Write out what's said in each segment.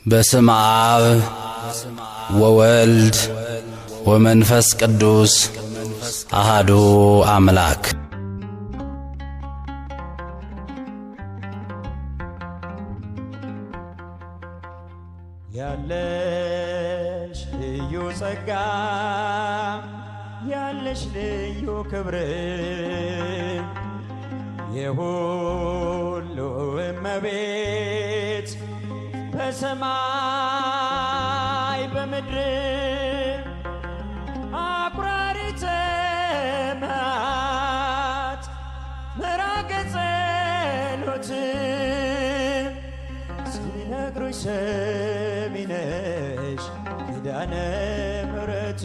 በስመ አብ ወወልድ ወመንፈስ ቅዱስ አሐዱ አምላክ። ያለሽ ልዩ ጸጋ ያለሽ ልዩ ክብር የሁሉ እመቤት በሰማይ በምድር አኩራሪተ መዓት ምሕረተ ጸሎት ሲነግሩሽ ሰሚ ነሽ ኪዳነ ምሕረት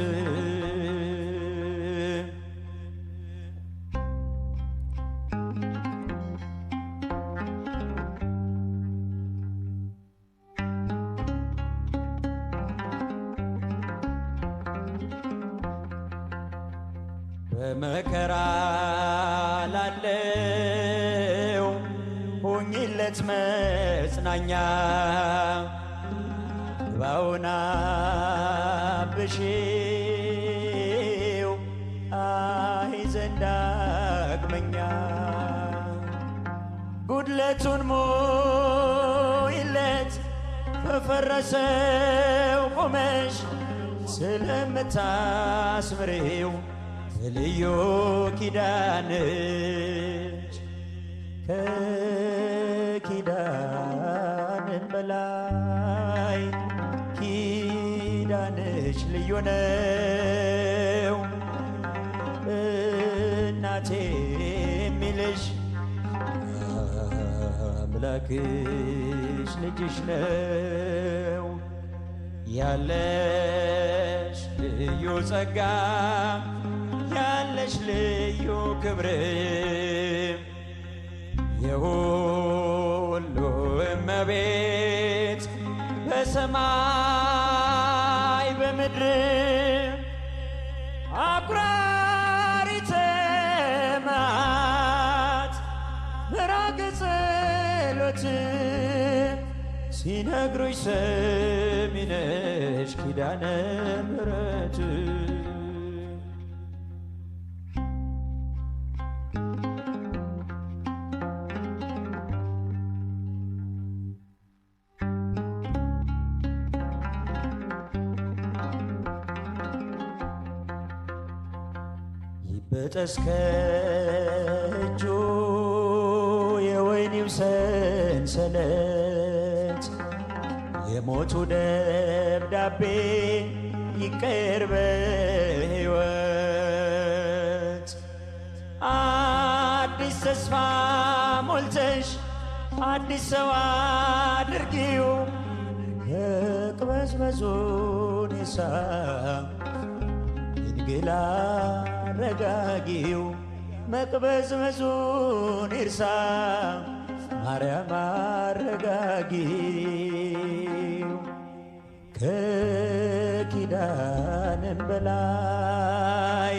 በመከራ ላለው ሆኝለት መጽናኛ እንባውን አብሺው አይዘን ዳግመኛ ጉድለቱን ሙይለት በፈረሰው ቆመሽ ስለምታስምሬው ልዩ ኪዳንሽ ከኪዳንን በላይ ኪዳንሽ ልዩ ነው። እናቴ የሚልሽ አምላክሽ ልጅሽ ነው። ያለሽ ልዩ ጸጋ ያለሽ ልዩ ክብር የሁሉ እመቤት በሰማይ በምድር አኩራሪተ መዓት ምሕረተ ጸሎት ሲነግሩሽ ሰሚ ነሽ ኪዳነ ምሕረት ይበጠስ ከእጁ የወህኒው ሰንሰለት የሞቱ ደብዳቤ ይቀር በሕይወት አዲስ ተስፋ ሞልተሽ አዲስ ሰው አድርጊው መቅበዝበዙን ይሳም ድንግል አረጋጊው መቅበዝበዙን ይርሳ ማርያም አረጋጊው ከኪዳንም በላይ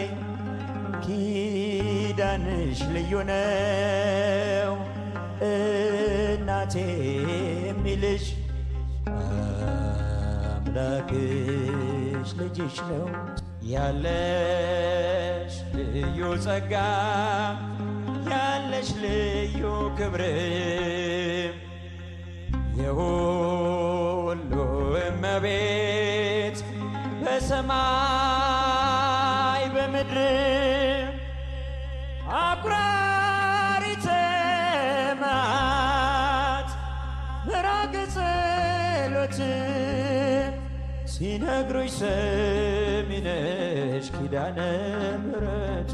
ኪዳንሽ ልዩ ነው። እናቴ የሚልሽ አምላክሽ ልጅሽ ነው። ያለሽ ልዩ ጸጋ ያለሽ ልዩ ክብር የሁሉ እመቤት በሰማይ በምድር አኩራሪተ መዓት ምሕረተ ጸሎት ሲነግሩሽ ሰሚ ነሽ ኪዳነ ምሕረት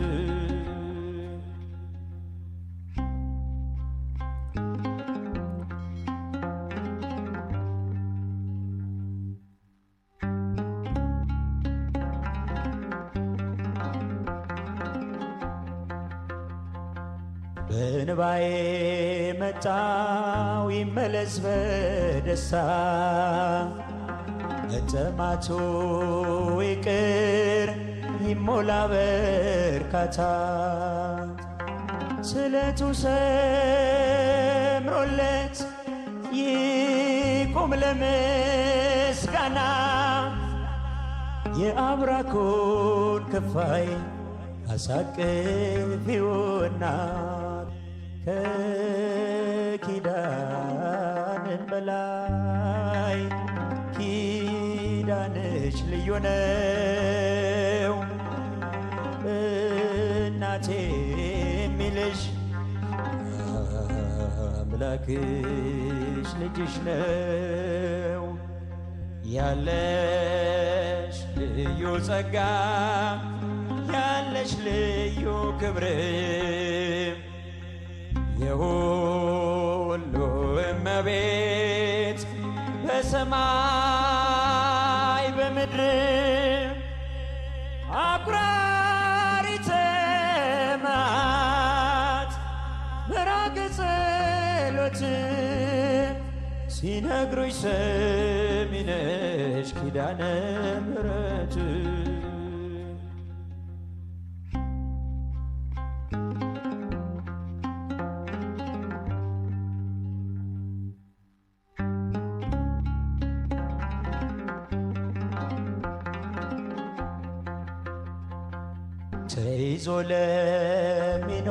በእንባዬ መጣው ይመለስ በደስታ መጠማቱ ይቅር ይሞላ በርካታ ስለቱ ሰምሮለት ይቆ ቁም ለምስጋና የአብራኩን ክፋይ አሳቅፊውና ከኪዳንን በላይ ኪዳንሽ ልዩ ነው እናቴ የሚልሽ አምላክሽ ልጅሽ ነው ያለሽ ልዩ ጸጋ ያለሽ ልዩ ክብር የሁሉ እመቤት በሰማይ በምድር አቁራሪተ መዓት ምራቅ ጸሎት ሲነግሩሽ ሰሚ ነሽ ኪዳነ ምሕረት ተይዞ ለሚኖር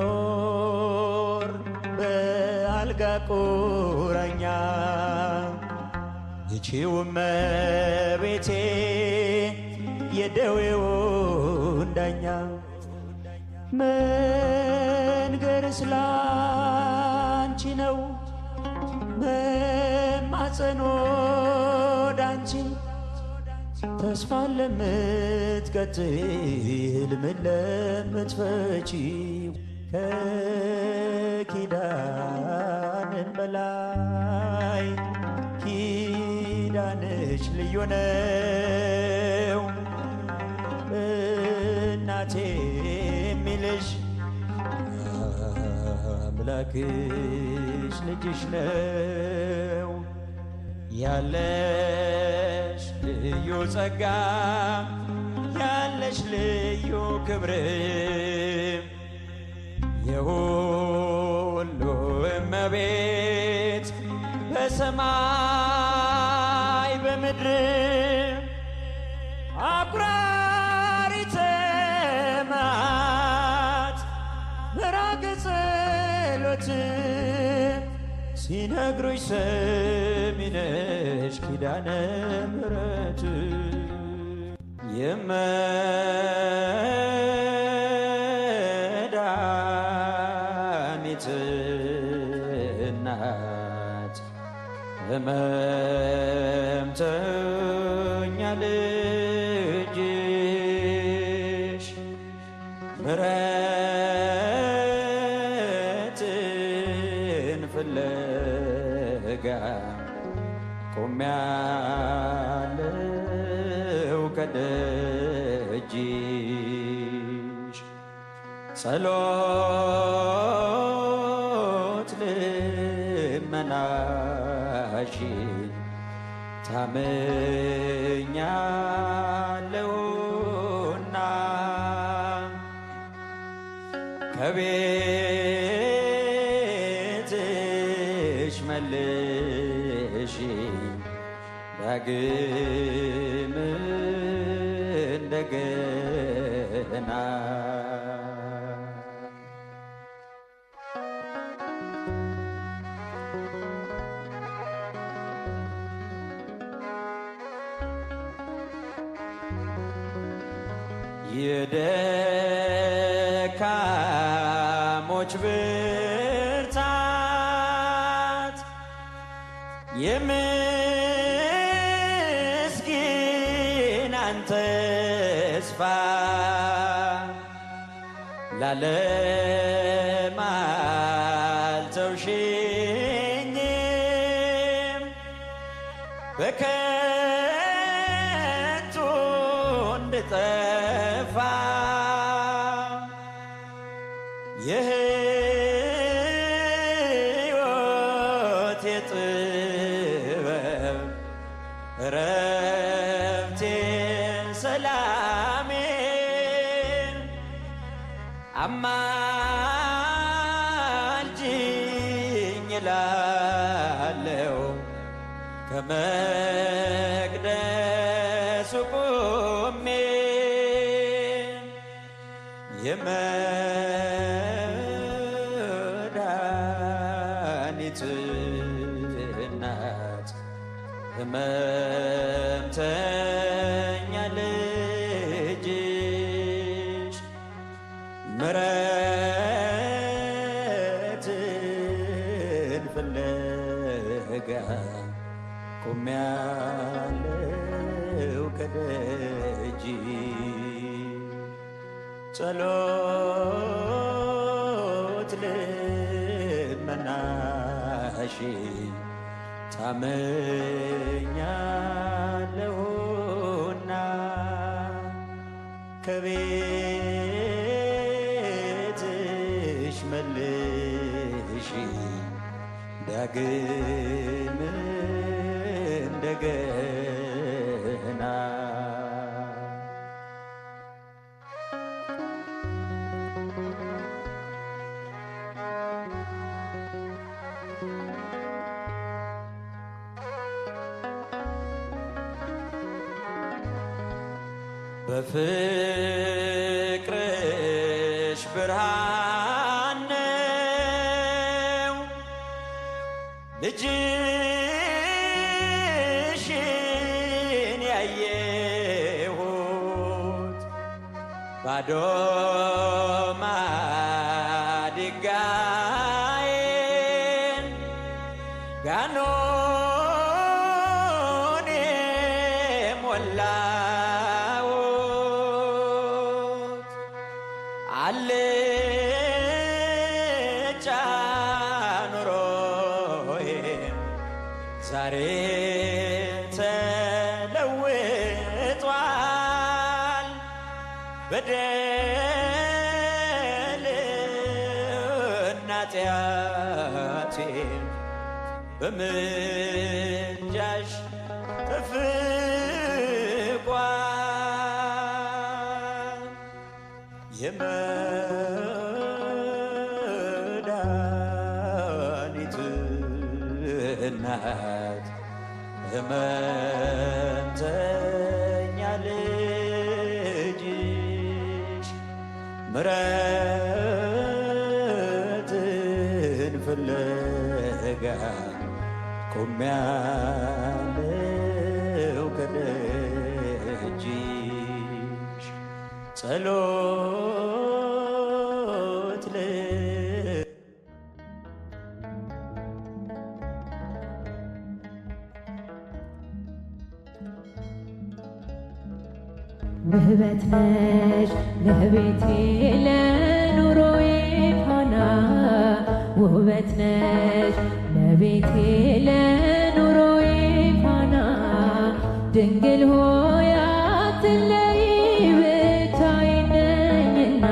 በአልጋ ቁራኛ ይቺው እመቤቴ የደዌውን ዳኛ መንገርስ ላንቺ ነው መማፀኖ ዳንቺ ተስፋ ለምትቀጥይ ሕልምን ለምትፈቺ ከኪዳንን በላይ ኪዳንሽ ልዩ ነው እናቴ የሚልሽ አምላክሽ ልጅሽ ነው ያለሽ ልዩ ጸጋ ያለሽ ልዩ ክብር የሁሉ እመቤት በሰማይ በምድር አቁራሪተ መዓት ምራቅ ጸሎት ሲነግሩሽ ሰሚ ነሽ ኪዳነ ምሕረት የመድኃኒት እናት ሕመምተኛ ልጅሽ ምሕረትን ፍለጋ ቆሜያለሁ ከደጅሽ ጸሎት ልመናሽን ታምኛለሁና ከቤትሽ መልሽኝ ዳግም እንደገና የደካሞች ብርታት የምስኪናን ተስፋ ላለም አልተውሽኝም በከንቱ እንድጠፋ የሕይወት የጥበብ ረፍቴን ሰላሜን አማልጅኝ እላለሁ በመቅደሱ ቆሜ የመድኃኒት እናት ሕመምተኛ ልጅሽ ምሕረትን ፍለጋ ቆሜያለሁ ከደጅ ጸሎት ልመናሽ ታመኛለሁና ከቤትሽ መልሽ ዳግም እንደገና በፍቅርሽ ብርሃን ነው ልጅሽን ያየሁት ባዶ ማድጋዬን ጋኖን የሞላሁት አልጫ ኑሮዬ ዛሬ ተለውጧል በደልና ኃጢአቴን በምልጃሽ ተፍቋል የመድኃኒት እናት ሕመምተኛ ልጅሽ ምሕረትን ፍለጋ ቆሜያለሁ ከደጅሽ ጸሎት ውበት ነሽ ለቤቴ ለኑሮዬ ፋና ውበት ነሽ ለቤቴ ለኑሮዬ ፋና ድንግል ሆይ አትለይ ብቻዬን ነኝና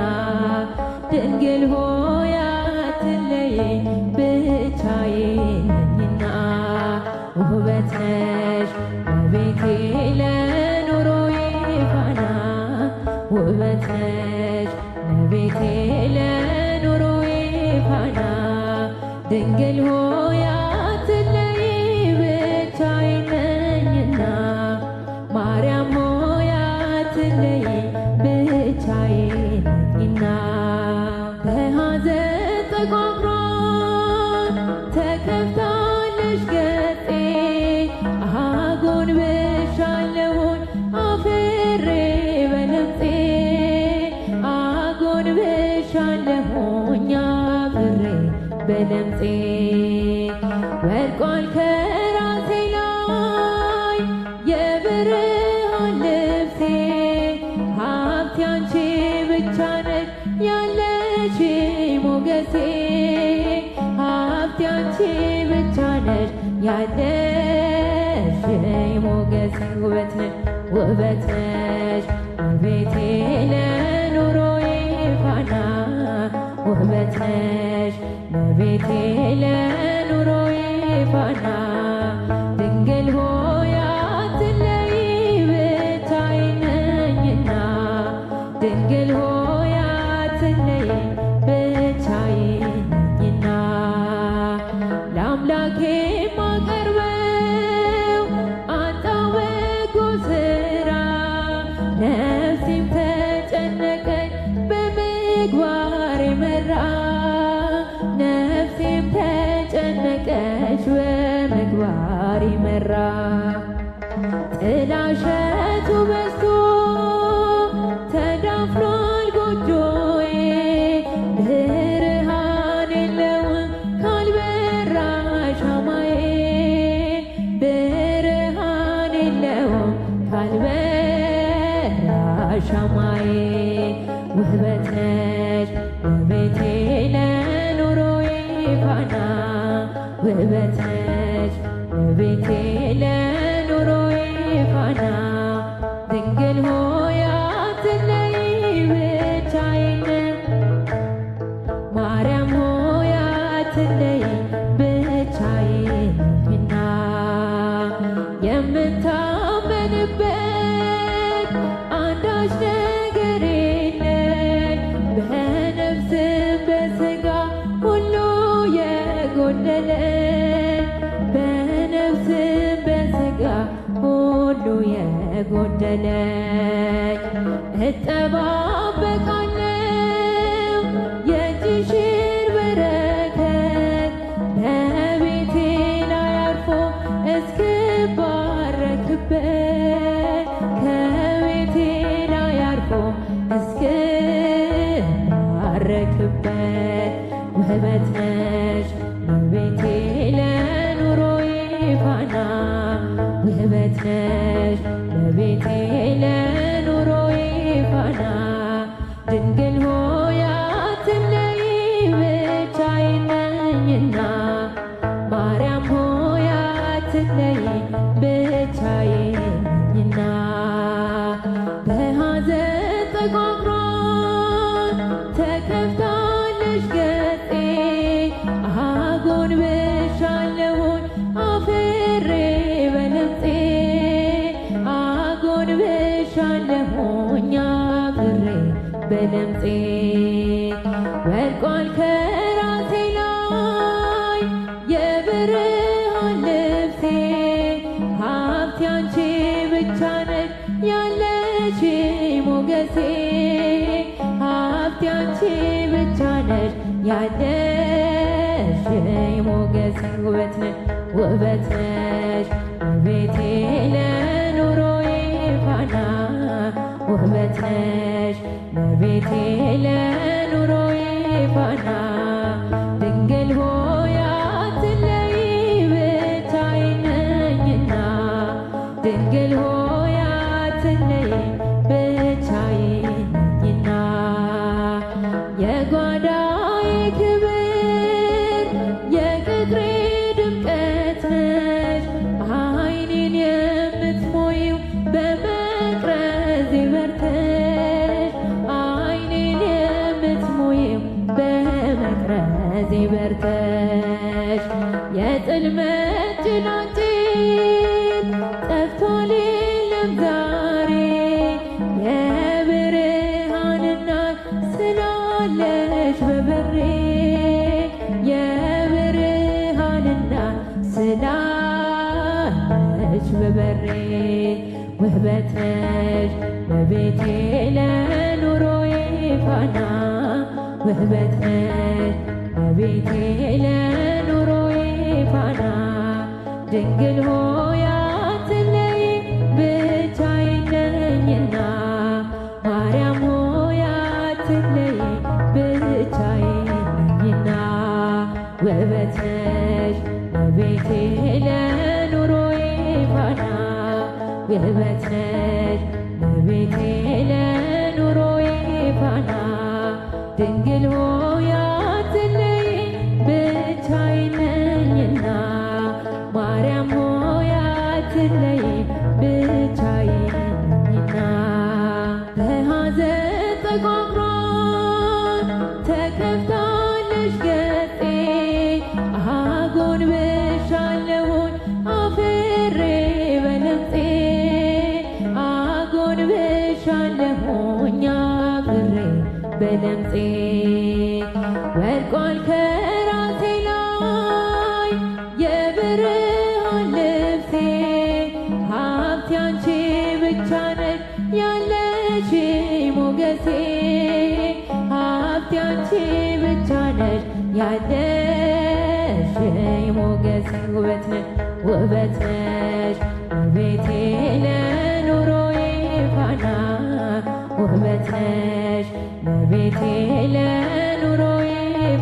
ድንግል ሆይ አትለይ ብቻዬን ነኝና ውበት ነሽ ለቤቴ ለኑሮዬ ፋና ውበት ነሽ ለቤቴ ለኑሮዬ ፋና ድንግል ሆይ አትለይ ብቻዬን ነኝና ማርያም ሆይ አትለይ ብቻዬን ነኝና በሐዘን ጠቋቁሯል ተከፍታለች ገጼ አጎንብሻለሁኝ አፍሬ በለምፄ አጎንብሻለሁኝ አፍሬ በለምፄ ወድቋል ከራሴ ላይ የብርሃን ልብሴ ሀብቴ አንቺ ብቻ ነሽ ያለሽ ሞገሴ ሀብቴ አንቺ ብቻ ነሽ ያለሽ ሞገሴ ውበት ነሽ ውበት ነሽ ውቤቴ ለኑሮዬ ፋና ውበት ነሽ ለቤቴ ለኑሮዬ ፋና ድንግል ሆይ አትለይ ብቻዬን ነኝና ድንግል ሆይ አትለይ ብቻዬን ነኝና ለአምላኬ ማቀርበው በራ ጥላሸቱ በዝቶ ተዳፍኗል ጎጆዬ ብርሃን የለውም ካልበራ ሻማዬ ብርሃን የለውም ካልበራ ሻማዬ ውበት ነሽ ውበቴ ለኑሮዬ ፋና ውበት ነሽ ውበቴ ለኑሮዬ ፋና ድንግል ሆይ አትለይ ብቻዬን ማርያም ሆይ አትለይ ብቻዬንና የምታመንበት አንዳች ነገር የለኝ በነፍስም በሥጋ ሁሉ የጎደለኝ በነፍስም በሥጋ ሁሉ የጎደለኝ እጠባበቃለሁ የእጅሽን በረከት በቤቴ ላይ አርፎ እስክባረክበት ከቤቴ ላይ አርፎ እስክባረክበት ውበት ነሽ ውበቴ ለኑሮዬ ፋና ውበት ነሽ ውበቴ ለኑሮዬ ፋና ድንግል ሆይ አትለይ ብቻዬን ነኝና ማርያም ሆይ አትለይ ብቻዬን ነኝና በሐዘን ጠጓጉሯን ተከፍታለች ገጤ አጎንብሻለሁኝ አፍሬ በለምፄ አጎንብሻለሁኝ አፍሬ በለምፄ ወድቋል ከራሴ ላይ የብርሃን ልብሴ ሀብቴ አንቺ ብቻ ነሽ ያለሽ ሞገሴ ሀብቴ አንቺ ብቻ ነሽ ያለሽ ሞገሴ ውበት ነሽ ውበት ነሽ ውበቴ ለኑሮዬ ፋና ውበት ነሽ ውበቴ ለኑሮዬ ፋና ድንግል ሆይ አትለይ ብቻዬን ነኝና ድንግል ሆይ አትለይ ብቻዬን ነኝና የጓዳዬ ክብር የቅጥሬ ድምቀት ነሽ ዓይኔን የምትሞይው በመቅረዜ በርተሽ ዓይኔን የምትሞይው በመቅረዜ በርተሽ የጽልመት ጭላንጭል ጠፍቷል የለም ዛሬ የብርሃን እናት ስላለሽ በበሬ የብርሃን እናት ስላለሽ በበሬ ውበት ነሽ ውበቴ ለኑሮዬ ፋና ውበት ነሽ ውበቴ ለኑሮዬ ፋና ድንግል ሆይ አትለይ ብቻዬን ነኝና ማርያም ሆይ አትለይ ብቻዬን ነኝና ውበት ነሽ ውበቴ ለኑሮዬ ፋና ውበት ነሽ ውበቴ ለኑሮዬ ፋና ድንግል ሆይ አትለይ ብቻዬን ነኝና ማርያም ሆይ አትለይ ብቻዬን ነኝና በሐዘን ጠጓጉሯን ተከፍታለች ገጤ አጎንብሻለሁኝ አፍሬ በለምፄ አጎንብሻለሁኝ አፍሬ በለምፄ ወድቋል ከራሴ ላይ የብርሃን ልብሴ ሀብቴ አንቺ ብቻ ነሽ ያለሽ ሞገሴ ሀብቴ አንቺ ብቻ ነሽ ያለሽ ሞገሴ ውበት ነሽ ውበት ነሽ ቤቴ ለኑሮዬ ፋና ውበት ነሽ ለቤቴ ለኑሮዬ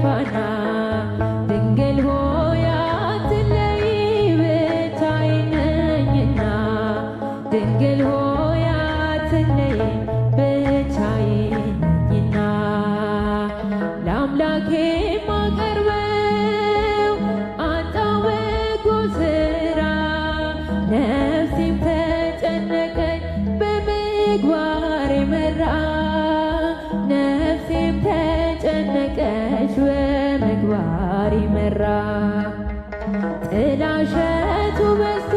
ፋና ድንግል ሆይ አትለይ ብቻዬን ነኝና ድንግል ሆይ አትለይ ብቻዬን ነኝና ለአምላኬ ማቀርበው አጣሁ በጎ ሥራ ነፍሴም ተጨነቀች በምግባር መራ ነፍሴም ተጨነቀች በምግባር መራ ጥላሸቱ በዝቶ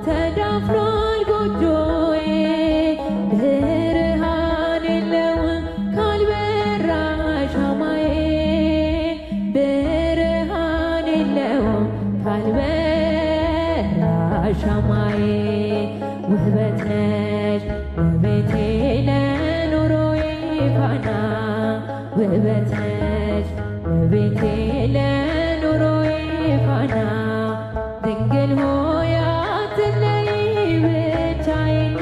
ተዳፍኗል ጎጆዬ ብርሃን የለውም ካልበራ ሻማዬ ብርሃን የለውም ካልበራ ሻማዬ ውበት ነሽ ለቤቴ ለኑሮዬ ፋና ውበት ነሽ ለቤቴ ለኑሮዬ ፋና ድንግል ሆይ አትለይ ብቻዬን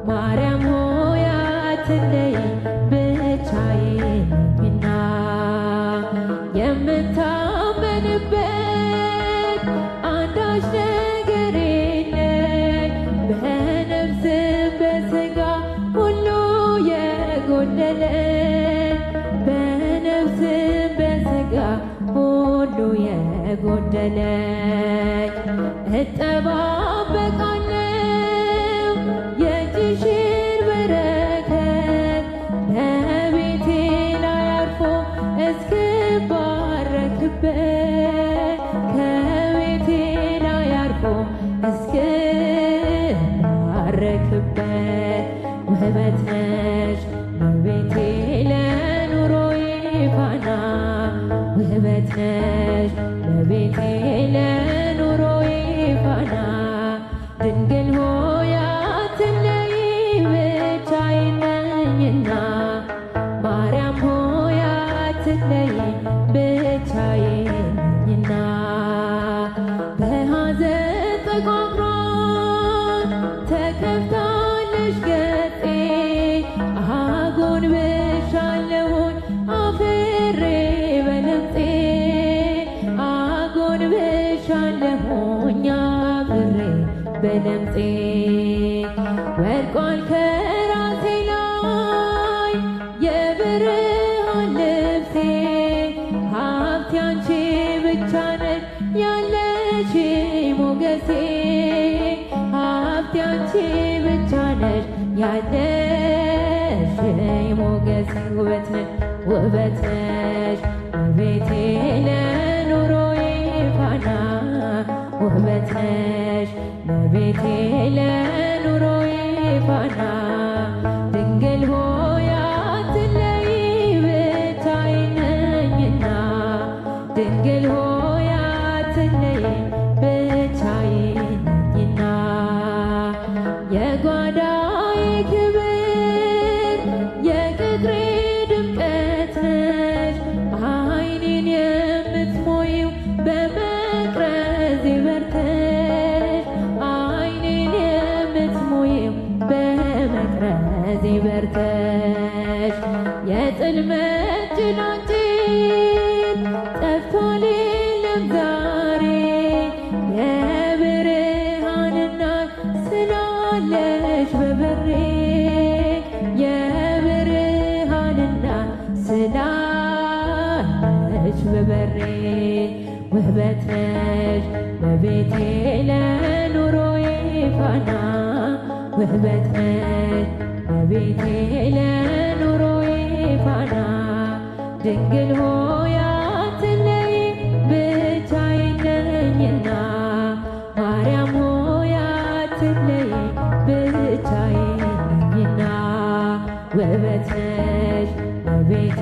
ማርያም ሆይ አትለይ ብቻዬን ነኝና የምታመንበት አንዳች ነገር የለኝ በነፍስም በሥጋ ሁሉ የጎደለኝ በነፍስም በሥጋ ሁሉ የጎደለኝ እጠባበቃለሁ የእጅሽን በረከት በቤቴ ላይ አርፎ እስክባረክበት ከቤቴ ላይ አርፎ እስክባረክበት ውበት ነሽ ለቤቴ ለኑሮዬ ፋና ውበት ነሽ ለቤቴ ለኑሮዬ ፋና ድንግል ሆይ አትለይ ብቻዬን ነኝና ማርያም ሆይ አትለይ ብቻዬን ነኝና በሐዘን ጠቋቁሯል ተከፍታለች ገጤ አጎንብሻለሁኝ አፍሬ በለምጤ አጎንብሻለሁኝ አፍሬ በለምጤ ወድቋል ከራሴ ላይ የብርሃን ልብሴ ሀብቴ አንቺ ብቻ ነሽ ያለሽ ሞገሴ ሀብቴ አንቺ ብቻ ነሽ ያለሽ ሞገሴ ውበት ነሽ ቤቴ ለኑሮዬ ፋና ውበት ነሽ ለቤቴ ለኑሮዬ ፋና ድንግል ሆይ አትለይ ብቻዬን ነኝና ድንግል ሆይ አትለይ ብቻዬን ነኝና የጓዳዬ ክብር የቅጥሬ ድምቀት ነሽ ዓይኔን የምትሞይው በመቅረዝ በርተሽ ዓይኔን የምትሞይው በመቅረዝ በርተሽ የጽልመት ጭላንጭል ጠፍቷል የለም ዛሬ የብርሃን እናት ስላለሽ በበሬ የብርሃን እናት ስላለሽ በበሬ ውበት ነሽ ለቤቴ ለኑሮዬ ፋና ውበት ነሽ ለቤቴ ለኑሮዬ ፋና ድንግል ሆይ አትለይ ብቻዬን ነኝና ማርያም ሆይ አትለይ ብቻዬን ነኝና ውበት ነሽ ለቤቴ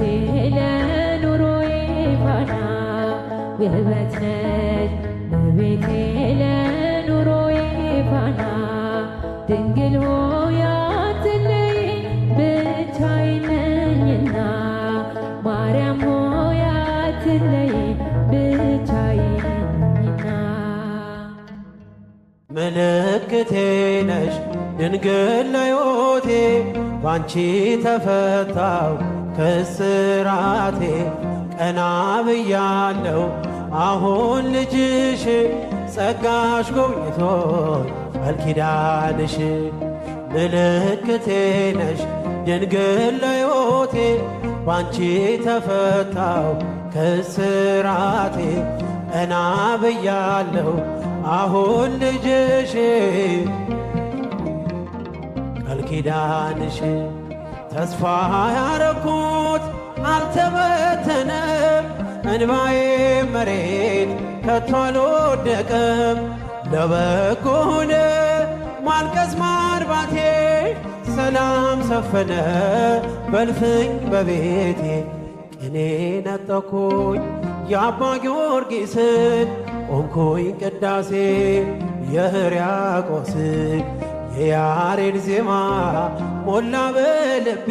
ለኑሮዬ ፋና ውበት ነሽ ለቤቴ ለኑሮዬ ፋና ድንግል ሆይ አትለይ ብቻዬን ነኝና ማርያም ሆይ አትለይ ብቻዬን ምልክቴ ነሽ ድንግል ለሕይወቴ ባንቺ ተፈታው ከስራቴ ቀና ብያለው አሁን ልጅሽ ጸጋሽ ጎብኝቶኝ ቃል ኪዳንሽ ምልክቴ ነሽ ድንግል ለሕይወቴ ባንቺ ተፈታው ከስራቴ ቀና ብያለው አሁን ልጅሽ ቃል ኪዳንሽ ተስፋ ያረኩት አልተበተነም እንባዬ መሬት ከቶ አልወደቀም ለበጎ ሆነ ማልቀስ ማርባቴ ሰላም ሰፈነ በልፍኝ በቤቴ ቅኔ ነጠኩኝ የአባ ጊዮርጊስን ቆምኩኝ ቅዳሴ የሕርያቆስን የያሬድ ዜማ ሞላ በልቤ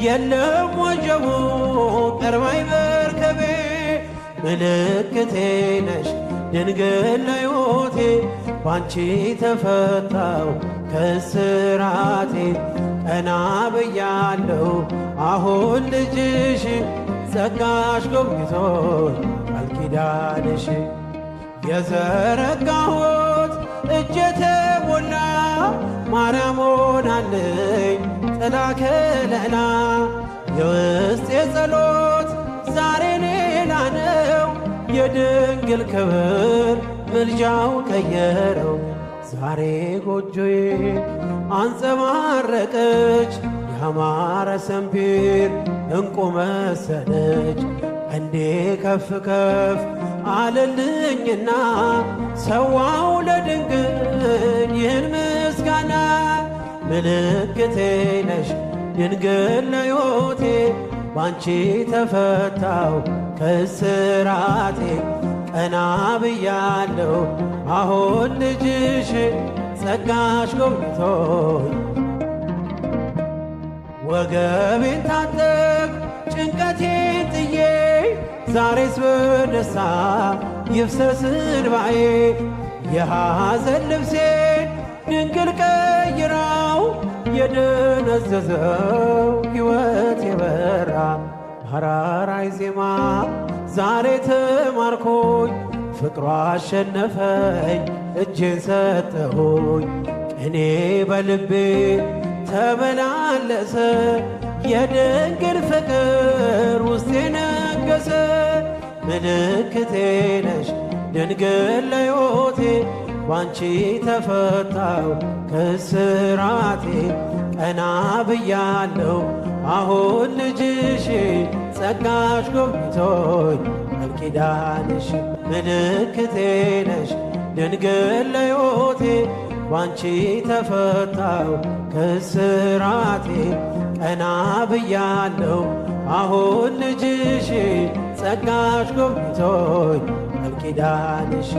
የለም ወጀቡ ቀርባይ መርከቤ ምልክቴ ነሽ ድንግል ለሕይወቴ ባንቺ ተፈታው ከስራቴ ቀና ብያለው አሁን ልጅሽ ጸጋሽ ጎብኝቶኝ ቃል ኪዳንሽ የዘረጋሁት እጄ ተሞላ ማርያም ሆናለኝ ጥላ ከለላ የውስጤ ጸሎት ዛሬ ሌላ ነው የድንግል ክብር ምልጃው ቀየረው ዛሬ ጎጆዬ አንጸባረቀች ያማረ ሰንፔር እንቁ መሰለች እንዴ ከፍ ከፍ አለልኝና ሰዋው ለድንግል ይህን ምስጋና ምልክቴ ነሽ ድንግል ለሕይወቴ ባንቺ ተፈታው ከስራቴ ቀና ብያለው አሁን ልጅሽ ጸጋሽ ጎብኝቶኝ ወገቤን ታጠቅ ጭንቀቴን ጥዬ ዛሬስ በደስታ ይፍሰስ እንባዬ የሐዘን ልብሴን ድንግል ቀይራው የደነዘዘው ሕይወት የበራ ሐራራይ ዜማ ዛሬ ተማርኮኝ ፍቅሯ አሸነፈኝ እጄን ሰጠሁኝ ቅኔ በልቤ ተመላለሰ የድንግል ፍቅር ውስጤ ነገሰ ምልክቴ ነሽ ድንግል ለሕይወቴ ባንቺ ተፈታው ከስራቴ ቀና ብያለው አሁን ልጅሽ ጸጋሽ ጎብኝቶኝ ቃል ኪዳንሽ ምልክቴ ነሽ ድንግል ለሕይወቴ ባንቺ ተፈታው ከስራቴ ቀና ብያለው አሁን ልጅሽ ጸጋሽ ጎብኝቶኝ ቃል ኪዳንሽ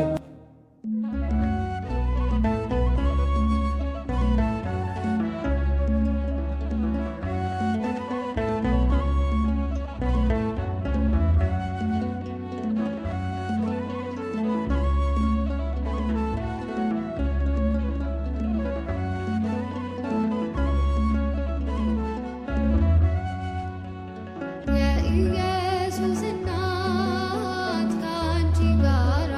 የኢየሱስ እናት ከአንቺ ጋራ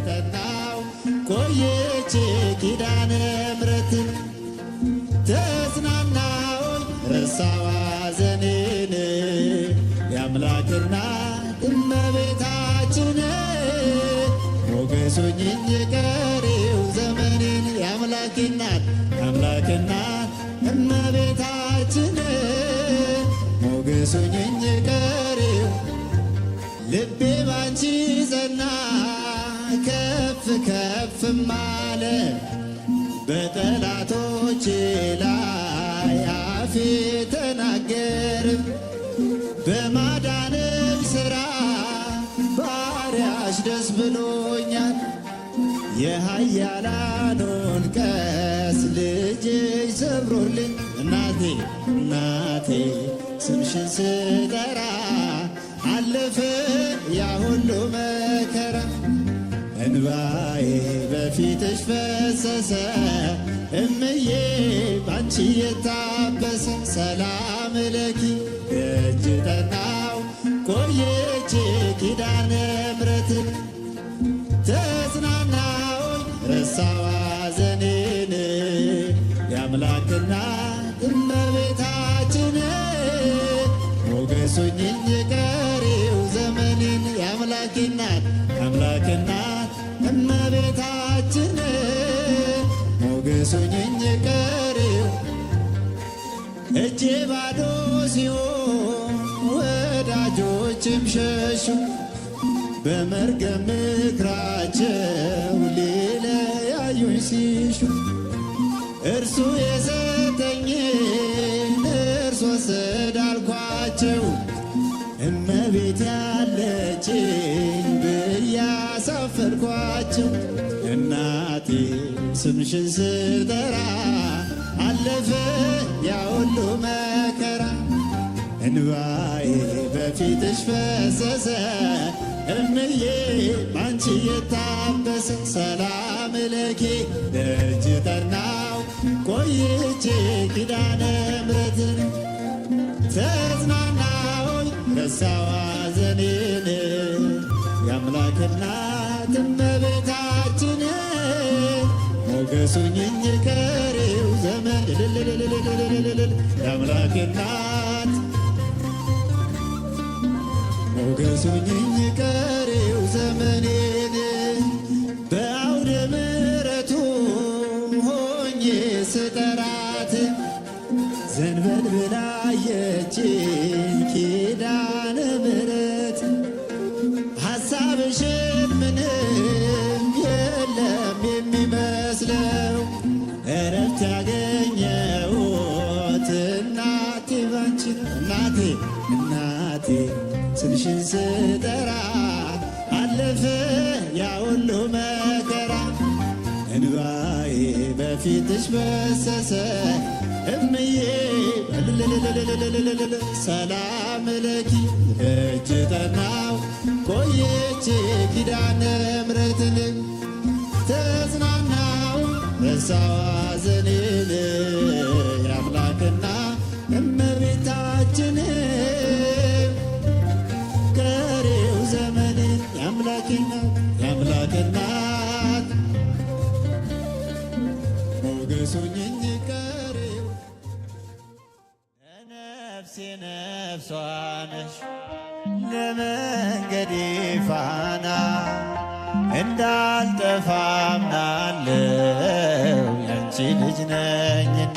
ጠናው ቆየቼ ኪዳነ ምሕረትን ተጽናናሁኝ ረሳዋ ሐዘኔን የአምላክና እመቤታችን ሞገሱኝኝ ቀሪው ዘመኔን የአምላክናት እመቤታችን ሞገሱኝኝ ቀሪው ልቤ ባንቺ ጸና ከፍ ከፍም አለ በጠላቶቼ ላይ አፌ ተናገርም በማዳንም ሥራ ባሪያሽ ደስ ብሎኛል የኃያላኑን ቀስ ልጅሽ ሰብሮልኝ እናቴ ስምሽን ስጠራ አለፈ ያ ሁሉ መከራ እንባዬ በፊትሽ ፈሰሰ እምዬ ባንቺ የታበሰ ሰላም ለኪ ደጅ ጠናው ቆየቼ ኪዳነ ምሕረትን ተጽናናሁኝ ረሳዋ ሐዘኔን የአምላክና እመቤታችን ሞገሱኝኝ ቀሪው ዘመኔን የአምላክናት እመቤታችን ሞገሱኝኝ ቀሪው እጄ ባዶ ሲሆን ወዳጆችም ሸሹ በመርገም ምክራቸው ሊለያዩኝ ሲሹ እርሱ የሰጠኝን እርሱ ወሰደ አልኳቸው እመቤት ያለችኝ ብያሳፈርኳቸው እናቴ ስምሽን ስጠራ አለፈ ያ ሁሉ መከራ እንባዬ በፊትሽ ፈሰሰ እምዬ ባንቺ የታበሰ ሰላም ለኪ ደጅ ጠናው ቆይቼ ኪዳነ ምሕረትን ተጽናናሁኝ ረሳዋ ሐዘኔን የአምላክናት እመቤታችን ሞገሱኝኝ ቀሪው ዘመን የአምላክናት ሞገሱኝኝ ቀሪው ዘመኔን በአውደ ምሕረቱ ሆኜ ስጠራት ዘንበል ብላየችኝ ኪዳነ ምሕረት ሐሳብሽን ምንም የለም የሚመስለው እረፍት ያገኘሁት እናቴ ባንቺ እናቴ ስምሽን ስጠራ አለፈ ያ ሁሉ መከራ እንባዬ በፊትሽ ፈሰሰ እምዬ ሰላም ለኪ ደጅ ጠናው ቆየቼ ኪዳነ ምሕረትን ተጽናናው ረሳዋ ሐዘኔን የአምላክና እመቤታችን ቀሪው ዘመኔን የአምላክናት ሞገሱኝኝ ቀሪው ነፍሴ ነፍሷ ነሽ ለመንገዴ ፋና እንዳልጠፋ አምናለው ያንቺ ልጅ ነኝና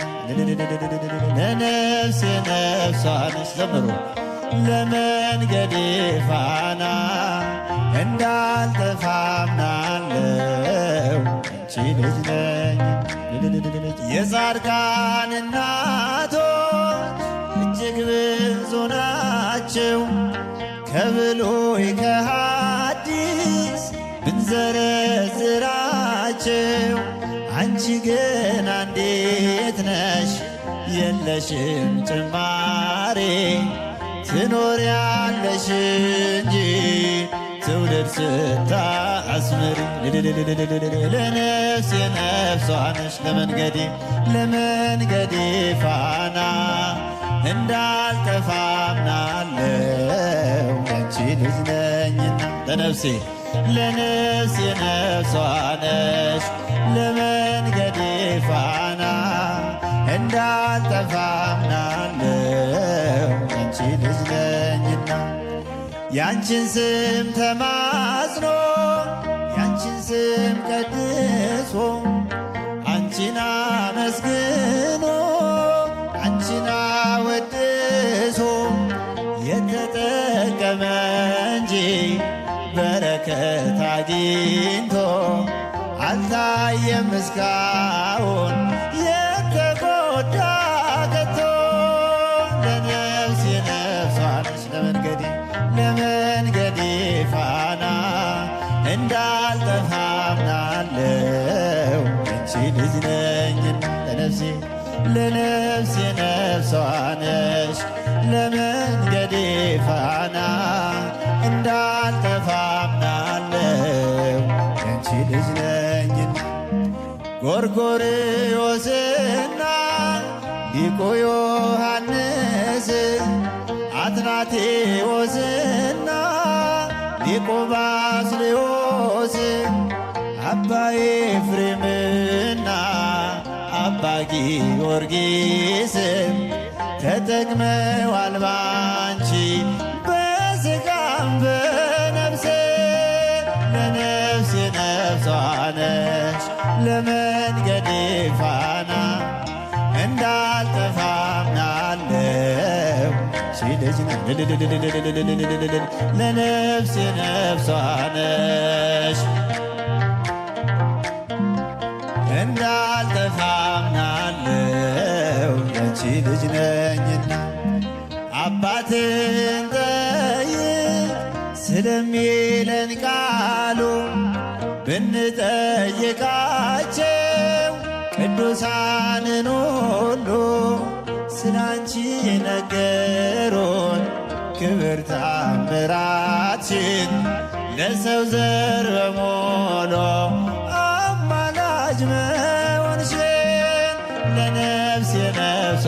ለነፍሴ ነፍሷ ነሽ ዘምሩ ለመንገዴ ፋና እንዳልጠፋ አምናለው ያንቺ ልጅ ነኝ የጻድቃን እናቶች እጅግ ብዙ ናቸው ከብሉይ ከሐዲስ ብንዘረዝራቸው አንቺ ግን አንዲት ነሽ የለሽም ጭማሬ ትኖሪያለሽ እንጂ ትውልድ ስታስምሪ ለነፍሴ ነፍሷ ነሽ ለመንገዴ ፋና እንዳልጠፋ አምናለው ያንቺ ልጅ ነኝና ለነፍሴ ነፍሷ ነሽ ለመንገዴ ፋና እንዳልጠፋ አምናለሁ ያንቺ ልጅ ነኝና ያንቺን ስም ተማጽኖ ያንቺን ስም ቀድሶ አንቺን አመስግኖ አንቺን አወድሶ የተጠቀመ እንጂ በረከት አግኝቶ አልታየም እስካሁን የተጎዳ ከቶ ለነፍሴ ነፍሷ ነሽ ለመንገዴ ፋና እንዳልጠፋ አምናለሁ ያንቺ ልጅ ነኝና ለነፍሴ ነፍሷ ነሽ ለመንገዴ ፋና እንዳልጠፋ አምናለሁ ያንቺ ልጅ ነኝና ጎርጎርዮስና ሊቁ ዮሐንስ አትናቴዎስና ሊቁ ባስልዮስ አባ ኤፍሬምና አባ ጊዮርጊስ ተጠቅመዋል ባንቺ በሥጋም በነፍሴ ለነፍሴ ነፍሷ ነሽ ለመንገዴ ፋና እንዳልጠፋ አምናለሁ ልጅ ለነፍሴ ነፍሷ ነሽ እንዳልጠፋ አምናለሁ ያንቺ ልጅ ነኝና አባትን ጠይቅ ስለሚለን ቃሉ ብንጠይቃቸው ቅዱሳንን ሁሉ ስላንቺ ነገሮን ክብር ታምራችን ለሰው ዘር በሞሎ አማላጅ መሆንሽን ለነፍሴ ነፍሷ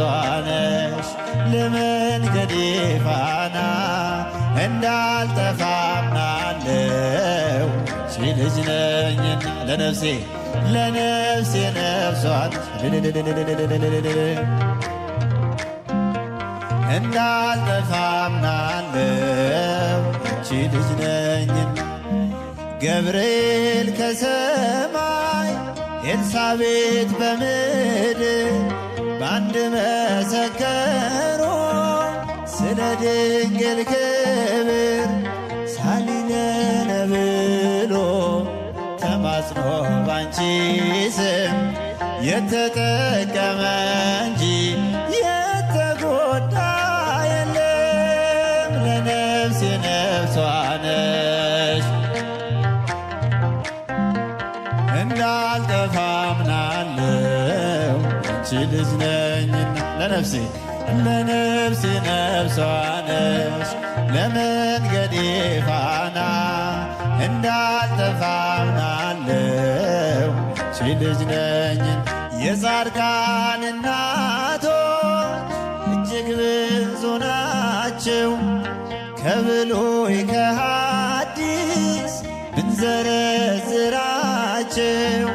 ነሽ ለመንገዴ ፋና እንዳልጠፋ አምናለሁ ሺ ልጅ ነኝና ለነፍሴ ነፍሷ እንዳልጠፋ አምናለሁ አንቺ ልጅ ነኝና ገብርኤል ከሰማይ ኤልሳቤጥ በምድር በአንድ መሰከሩ ስለ ድንግል ክብር ሳሊለነ ብሎ ተማጽኖ ባንቺ ስም የተጠቀመ እንጂ የተጎዳ የለም ለነፍሴ ነፍሷ ነሽ እንዳልጠፋ አምናለሁ አንቺ ልጅ ነኝና ለነፍሴ ነፍሷ ነሽ ለመንገዴ ፋና እንዳልጠፋ አምናለሁ አንቺ ልጅ ነኝና የጻድቃን እናቶች እጅግ ብዙ ናቸው ከብሉይ ከሐዲስ ብንዘረዝራቸው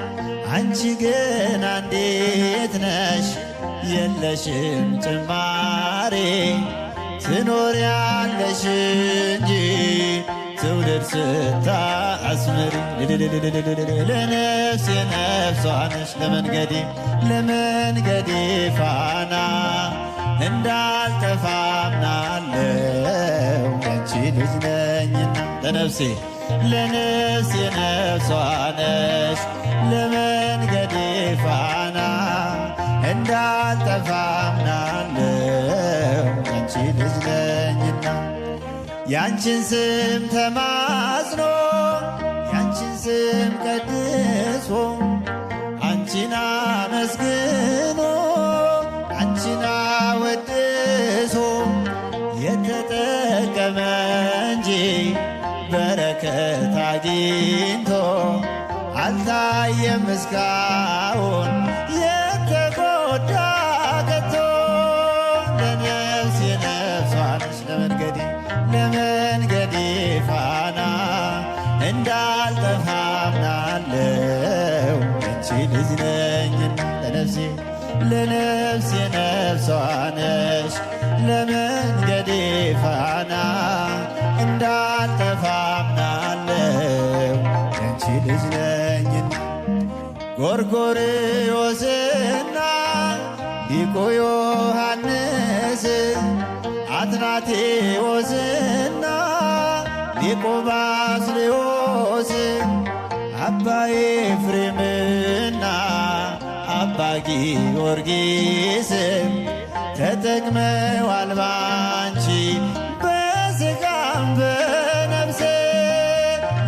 አንቺ ግን አንዲት ነሽ የለሽም ጭማሬ ትኖሪያለሽ እንጂ ትውልድ ስታስምሪ ለነፍሴ ነፍሷ ነሽ ለመንገዴ ፋና እንዳልጠፋ አምናለሁ ያንቺ ልጅ ነኝና ለነፍሴ ነፍሷ ነሽ ለመንገዴ ፋና እንዳልጠፋ አምናለሁ ያንቺ ልጅ ነኝና ያንቺን ስም ተማጽኖ ያንቺን ስም ቀድሶ አንቺን አመስግኖ አንቺን አወድሶ የተጠቀመ እንጂ በረከት አግኝቶ አልታየም እስካሁን የተጎዳ ከቶ ለነፍሴ ነፍሷ ነሽ ለመንገዴ ፋና እንዳልጠፋ አምናለው አንቺ ልጅ ነኝና ለነፍሴ ነፍሷ ነሽ ለመንገዴ ፋና እንዳልጠፋ አምናለው አንቺ ልጅ ነኝና ጎርጎርዮስና ሊቁ ዮሐንስ አትናቴዎስና ሊቁ ባስልዮስ አባ ኤፍሬምና አባ ጊዮርጊስ ተጠቅመዋል ባንቺ በሥጋም በነፍሴ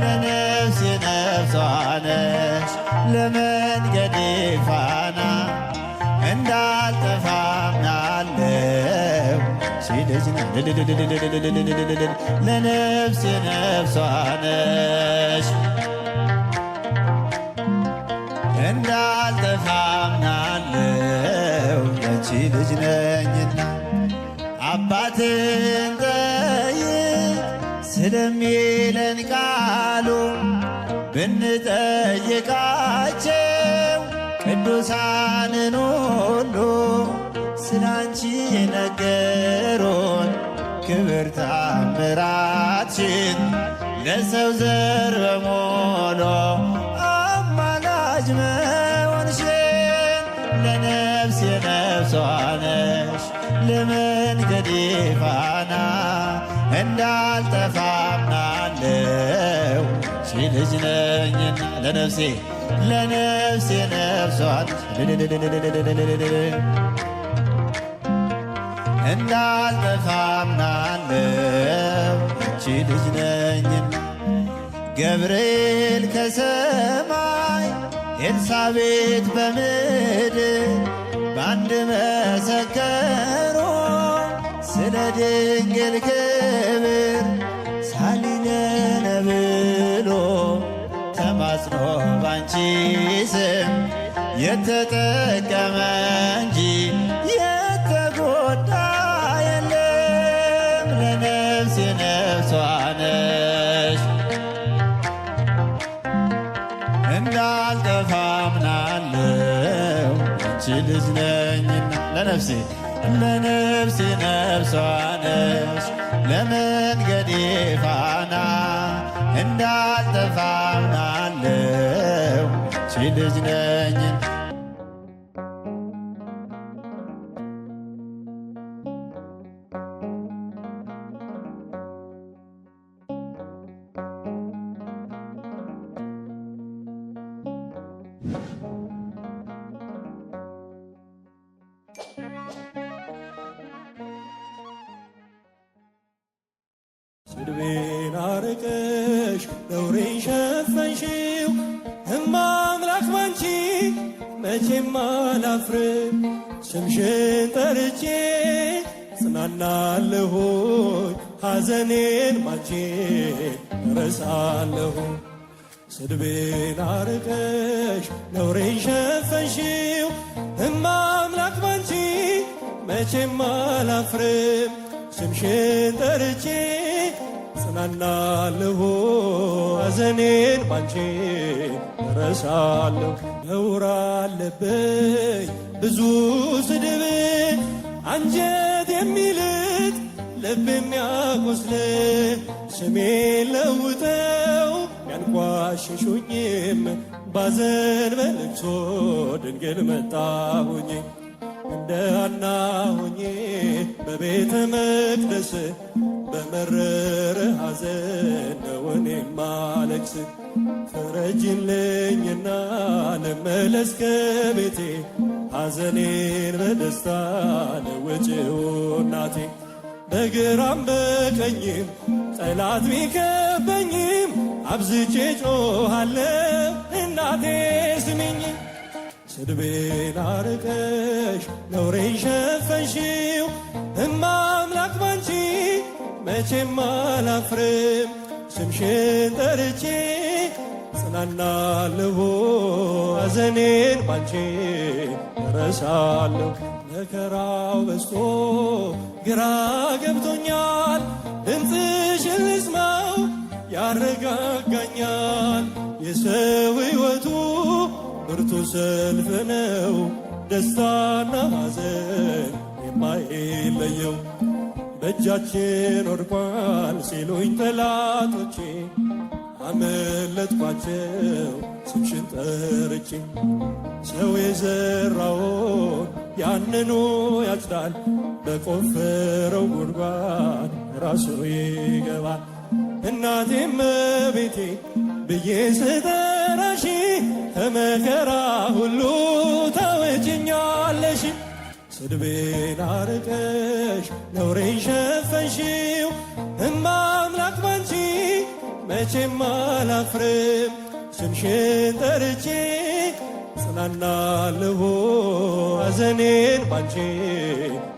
ለነፍሴ ነፍሷ ነሽ ለመንገዴ ፋና እንዳልጠፋ አምናለው ሲልጅ ለነፍሴ ነፍሷ ነሽ እንዳልጠፋ አምናለው ያንቺ ልጅ ነኝና አባትን ጠይቅ ስለሚለን ቃሉ ብንጠይቃቸው ቅዱሳንን ሁሉ ስላንቺ ነገሮን ክብር ታምራትሽን ለሰው ዘር በሞሎ አማላጅ መሆንሽን ለነፍሴ ነፍሷ ነሽ ለመንገዴ ፋና እንዳልጠፋ አምናለው ልጅ ነኝና ለነፍሴ ነፍሷ እንዳልጠፋ አምናለው አንቺ ልጅ ነኝና ገብርኤል ከሰማይ ኤልሳቤጥ በምድር በአንድ መሰከሩ ስለ ድንግል ክብር ሳሊለነ ብሎ ተማጽኖ ባንቺ ስም የተጠቀመ እንጂ የተጎዳ የለም ለነፍሴ ነፍሷ ነሽ እንዳልጠፋ አምናለው አንቺ ልጅ ነኝና ለነፍሴ ነፍሷ ነሽ ለመንገዴ ፋና እንዳልጠፋ አምናለው አንቺ ልጅ ነኝና ስድቤን አርቀሽ ነውሬን ሸፈንሽው እማ አምላክ ባንቺ መቼም አላፍርም ስምሽን ጠርቼ ጽናናለሁኝ ሐዘኔን ባንቺ እረሳለሁኝ ስድቤን አርቀሽ ነውሬን ሸፈንሽው እማ አምላክ ባንቺ መቼም አላፍርም ስምሽን ጠርቼ ጽናናለሁ ሐዘኔን ባንቺ እረሳለሁ ነውር አለብኝ ብዙ ስድብ አንጀት የሚልጥ ልብ የሚያቆስል ስሜን ለውጠው ያንቋሽሹኝም ባዘን በልቅሶ ድንግል መጣሁኝ እንደ ሐና ሆኜ በቤተ መቅደስ በመረረ ሐዘን ነው እኔ ማለቅስ ፍረጅልኝና ልመለስ ከቤቴ ሐዘኔን በደስታ ለውጭው እናቴ በግራም በቀኝም ጠላት ቢከበኝም አብዝቼ ጮኻለሁ እናቴ ስሚኝ ስድቤን አርቀሽ ነውሬን ሸፈንሽው እማ አምላክ ባንቺ መቼም አላፍርም ስምሽን ጠርቼ ጽናናለሁ ሐዘኔን ባንቺ እረሳለሁ መከራው በዝቶ ግራ ገብቶኛል ድምፅሽን ልስማው ያረጋጋኛል። የሰው ሕይወቱ ብርቱ ሰልፍ ነው፣ ደስታና ሐዘን የማይለየው። በእጃችን ወድቋል ሲሉኝ ጠላቶቼ፣ አመለጥኳቸው ስምሽን ጠርቼ። ሰው የዘራውን ያንኑ ያጭዳል፣ በቆፈረው ጉድጓድ ራሱ ይገባል። እናቴም እመቤቴ ብዬ ስጠራሽ፣ ከመከራ ሁሉ ታወጭኛለሽ። ስድቤን አርቀሽ ነውሬን ሸፈንሽው፣ እማ አምላክ ባንቺ መቼም አላፍርም። ስምሽን ጠርቼ ጽናናለሁ፣ ሐዘኔን ባንቺ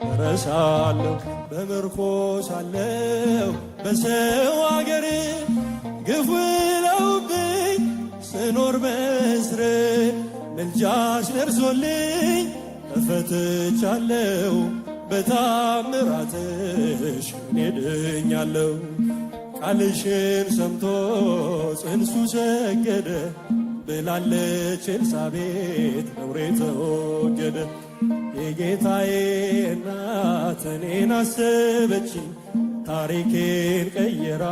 እረሳለሁ። በምርኮ ሳለሁ በሰው አገር ግፍ ውለውብኝ ስኖር በእስር፣ ምልጃሽ ደርሶልኝ ተፈትቻለሁ። በታምራትሽ እኔ ድኛለሁ። ቃልሽን ሰምቶ ጽንሱ ሰገደ ብላለች ኤልሳቤጥ፣ ነውሬ ተወገደ። የጌታዬ እናት እኔን አሰበችኝ፣ ታሪኬን ቀየራ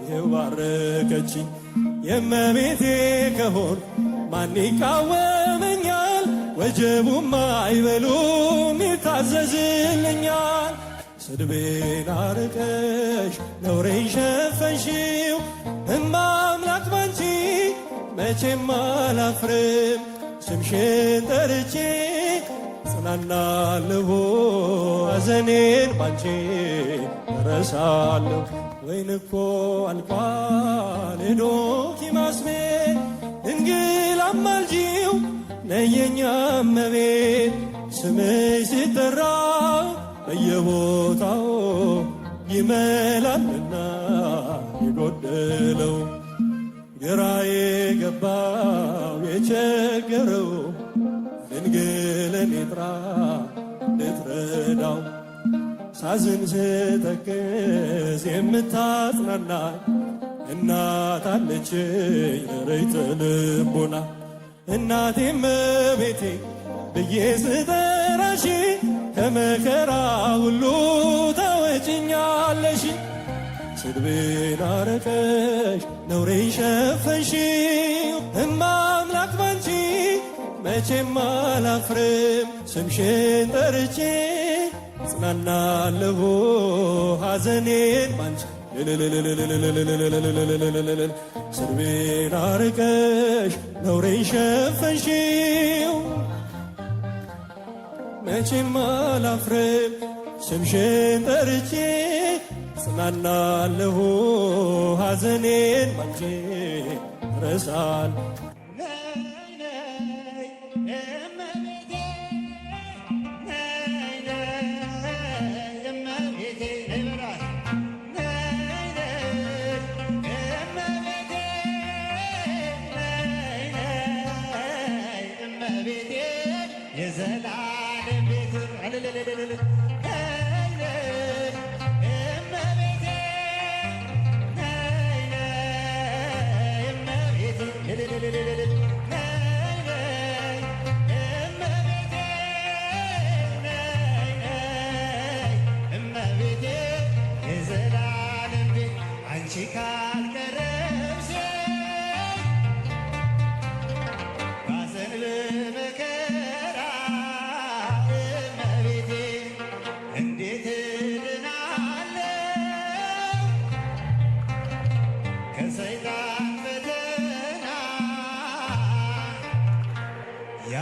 ይኸው ባረከችኝ። የእመቤቴ ከሆን ማን ይቃወመኛል? ወጀቡም አይበሉም ይታዘዝልኛል። ስድቤን አርቀሽ ነውሬን ሸፈንሽው፣ እማ አምላክ ባንቺ መቼም አላፍርም። ስምሽን ጠርቼ ጽናናለሁ፣ ሐዘኔን ባንቺ እረሳለሁ። ወይን እኮ አልቋል የዶኪማስ ቤት፣ ድንግል አማልጂው ነየኛ እመቤት። ስምሽ ሲጠራ በየቦታው ይመላልና የጎደለው፣ ግራ የገባው የቸገረው፣ ድንግልን ይጥራ እንድትረዳው። ሳዝን ስተክዝ የምታጽናናኝ እናት አለችኝ ርይተ ልቦና። እናቴ እመቤቴ ብዬ ስጠራሽ፣ ከመከራ ሁሉ ታወጭኛለሽ። ስድቤን አረቀሽ ነውሬን ሸፈንሽው፣ እማ አምላክ ባንቺ መቼም አላፍርም። ስምሽን ጠርቼ ጽናናለሁ፣ ሐዘኔን ባንቺ ስድቤን አርቀሽ ነውሬን ሸፈንሽው፣ መቼም አላፍርም። ስምሽን ጠርቼ ጽናናለሁ፣ ሐዘኔን ባንቺ ረሳል።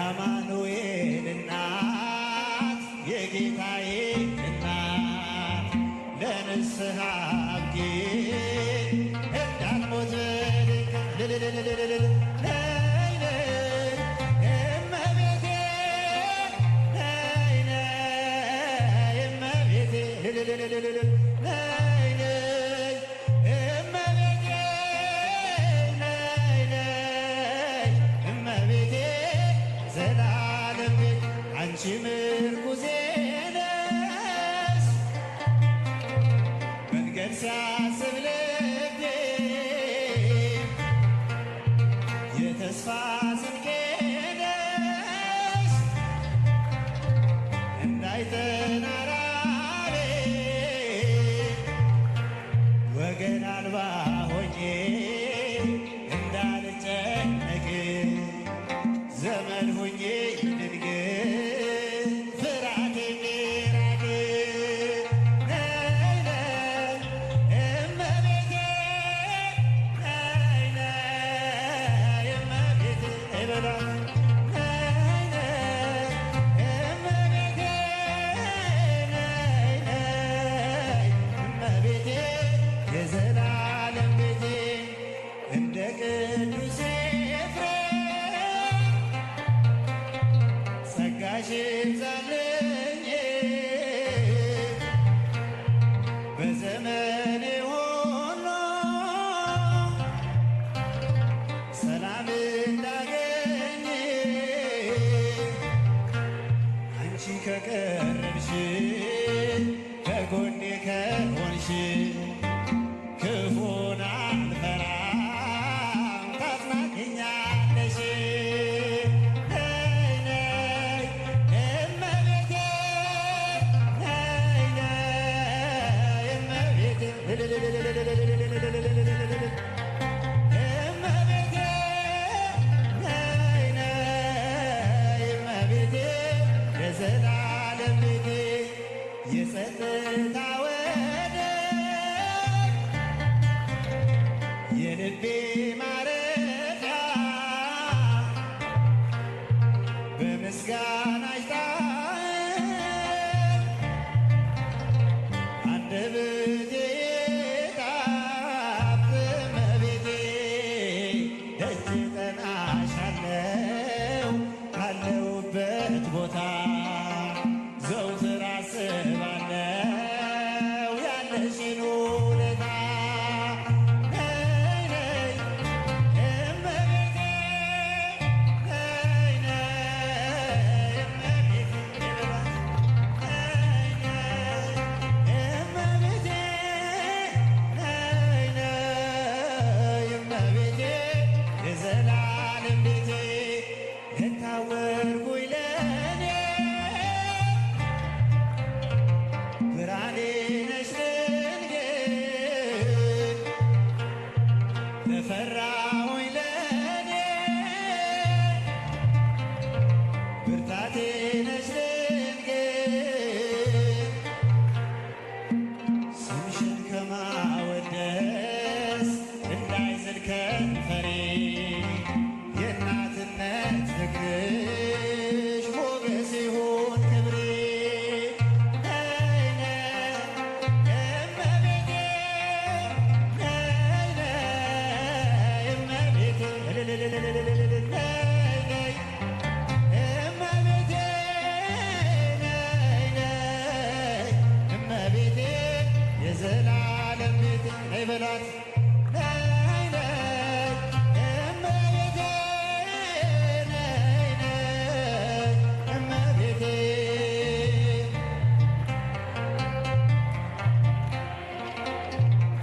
የአማኑኤል እናት የጌታዬ እናት ለንስሐ አብቂ እንዳልሞት እመቤቴ አንቺ ምርኩዜ ነሽ መንገድ ሲያስብ ልቤ የተስፋ ስንቄ ነሽ እንዳይተናራሬ ወገን አልባ ሆኜ እንዳልጨነቅ ዘመን ሆኜ ድንግል ፍርሃት የሚራቅ ነይ ነይ እመቤቴ ነይ ነይ እመቤቴ በሏት ነይ ነይ እመቤቴ ነይ ነይ እመቤቴ የዘላለም ቤቴ እንደ ቅዱስ ኤፍሬም ጸጋሽ ይብዛልኝ በዘመኔ ሁሉ ሰላም እንዳገኝ አንቺ ከቀረብሽ ከጎኔ ከሆንሽ ክፉን አልፈራም ታጽናኛለሽ ነይ ነይ እመቤቴ ነይ ነይ እመቤቴ እመቤቴ ነይ ነይ እመቤቴ የዘላለም ቤቴ የጸጥታ ወደብ የልቤ ማረፊያ በምስጋናሽ ጣዕም አንደበቴ ጣፍጥ እመቤቴ ደጅ እጠናሻለሁ ካለሁበት ቦታ ዘውትር አስባለሁ ያለሽን ውለታ ነይ ነይ እመቤቴ ነይ ነይ እመቤቴ ነይ ነይ እመቤቴ ነይ ነይ እመቤቴ የዘላለም ቤቴ የታወርኩኝ ለእኔ ብርሃኔ ነሽ ድንግል ተፈራሁኝ ለእኔ ብርታቴ ነሽ ድንግል ስምሽን ከማወደስ እንዳይዝል ከንፈሬ የእናትነት ፍቅርሽ ሞገስ ይሁን ክብሬ ነይ ነይ እመቤቴ ነይ ነይ እመቤቴ ነይ ነይ እመቤቴ ነይ ነይ እመቤቴ የዘላለም ቤቴ ነይ በሏት ነይ ነይ እመቤቴ ነይ ነይ እመቤቴ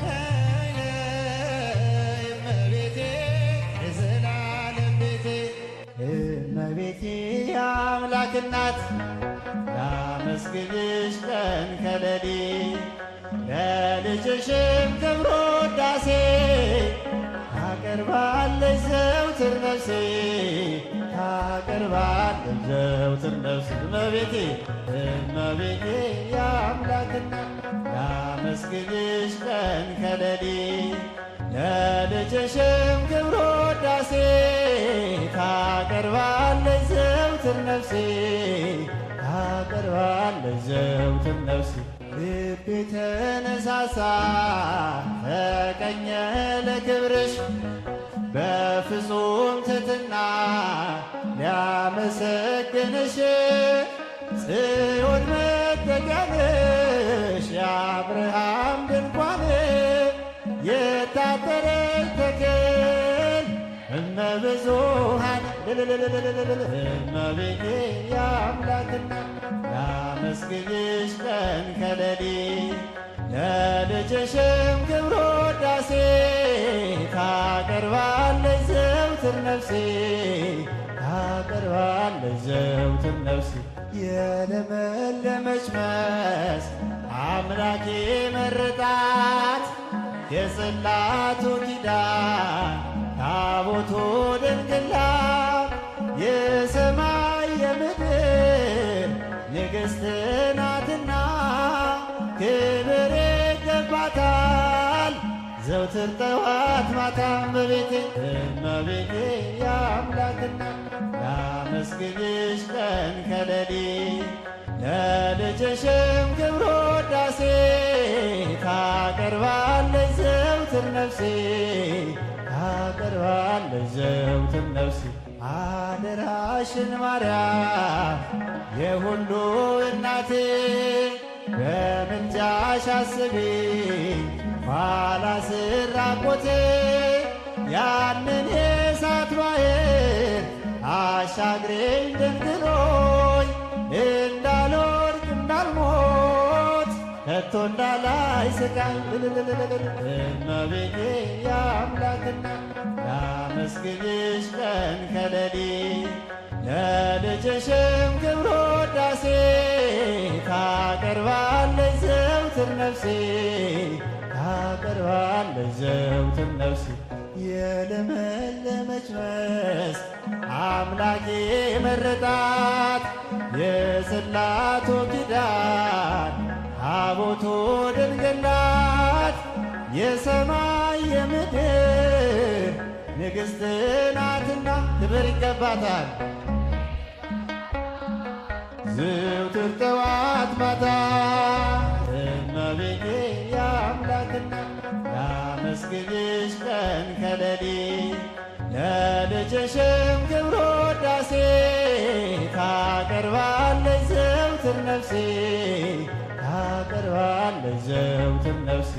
ነይ ነይ እመቤቴ የዘላለም ቤቴ እመቤቴ የአምላክ እናት ላመስግንሽ ቀን ከሌሊት ለልጅሽም ክብር ውዳሴ ታቀርባለች ዘውትር ነፍሴ ታቀርባለች ዘውትር ነፍሴ እመቤቴ እመቤቴ የአምላክ እናት ላመስግንሽ ቀን ከሌሊት ለልጅሽም ክብር ውዳሴ ታቀርባለች ዘውትር ነፍሴ ታቀርባለች ዘውትር ነፍሴ ልቤ ተነሳሳ ተቀኘ ለክብርሽ በፍጹም ትሕትና ሊያመሰግንሽ ጽዮን መጠጊያ ነሽ የአብርሃም ድንኳን የታጠረች ተክል እመብዙኃን እመቤቴ የአምላክ እናት ላመስግንሽ ቀን ከሌሊት ለልጅሽም ክብር ውዳሴ ታቀርባለች ዘውትር ነፍሴ ታቀርባለች ዘውትር ነፍሴ የለመለመች መስክ አምላኬ መረጣት የጽላቱ ኪዳን ታቦቱ ድንግላት የሰማይ የምድር ንግሥት ናትና ክብር ይገባታል ዘውትር ጠዋት ማታ እመቤቴ እመቤቴ የአምላክና ላመስግንሽ ቀን ከሌሊት ለልጅሽም ክብር ውዳሴ ታቀርባለች ዘውትር ነፍሴ ታቀርባለች ዘውትር ነፍሴ አደራሽን ማርያም የሁሉ እናቴ በምልጃሽ አስቢኝ ኋላ ስራቆቴ ያንን የእሳት ባሕር አሻግሬኝ ድንግሎይ እንዳልወድቅ እንዳልሞት ከቶ እንዳላይ ስቃይ እመቤቴ የአምላክና ላመስግንሽ ቀን ከሌሊት ለልጅሽም ክብር ውዳሴ ታቀርባለች ዘውትር ነፍሴ ታቀርባለች ዘውትር ነፍሴ የለመለመች መስክ አምላኬ መረጣት የጽላቱ ኪዳን ታቦቱ ድንግላት የሰማይ የምድር ንግሥት ናትና ክብር ይገባታል ዘውትር ጠዋት ማታ እመቤቴ የአምላክና ላመስግንሽ ቀን ከሌሊት ለልጅሽም ክብር ውዳሴ ታቀርባለች ዘውትር ነፍሴ ታቀርባለች ዘውትር ነፍሴ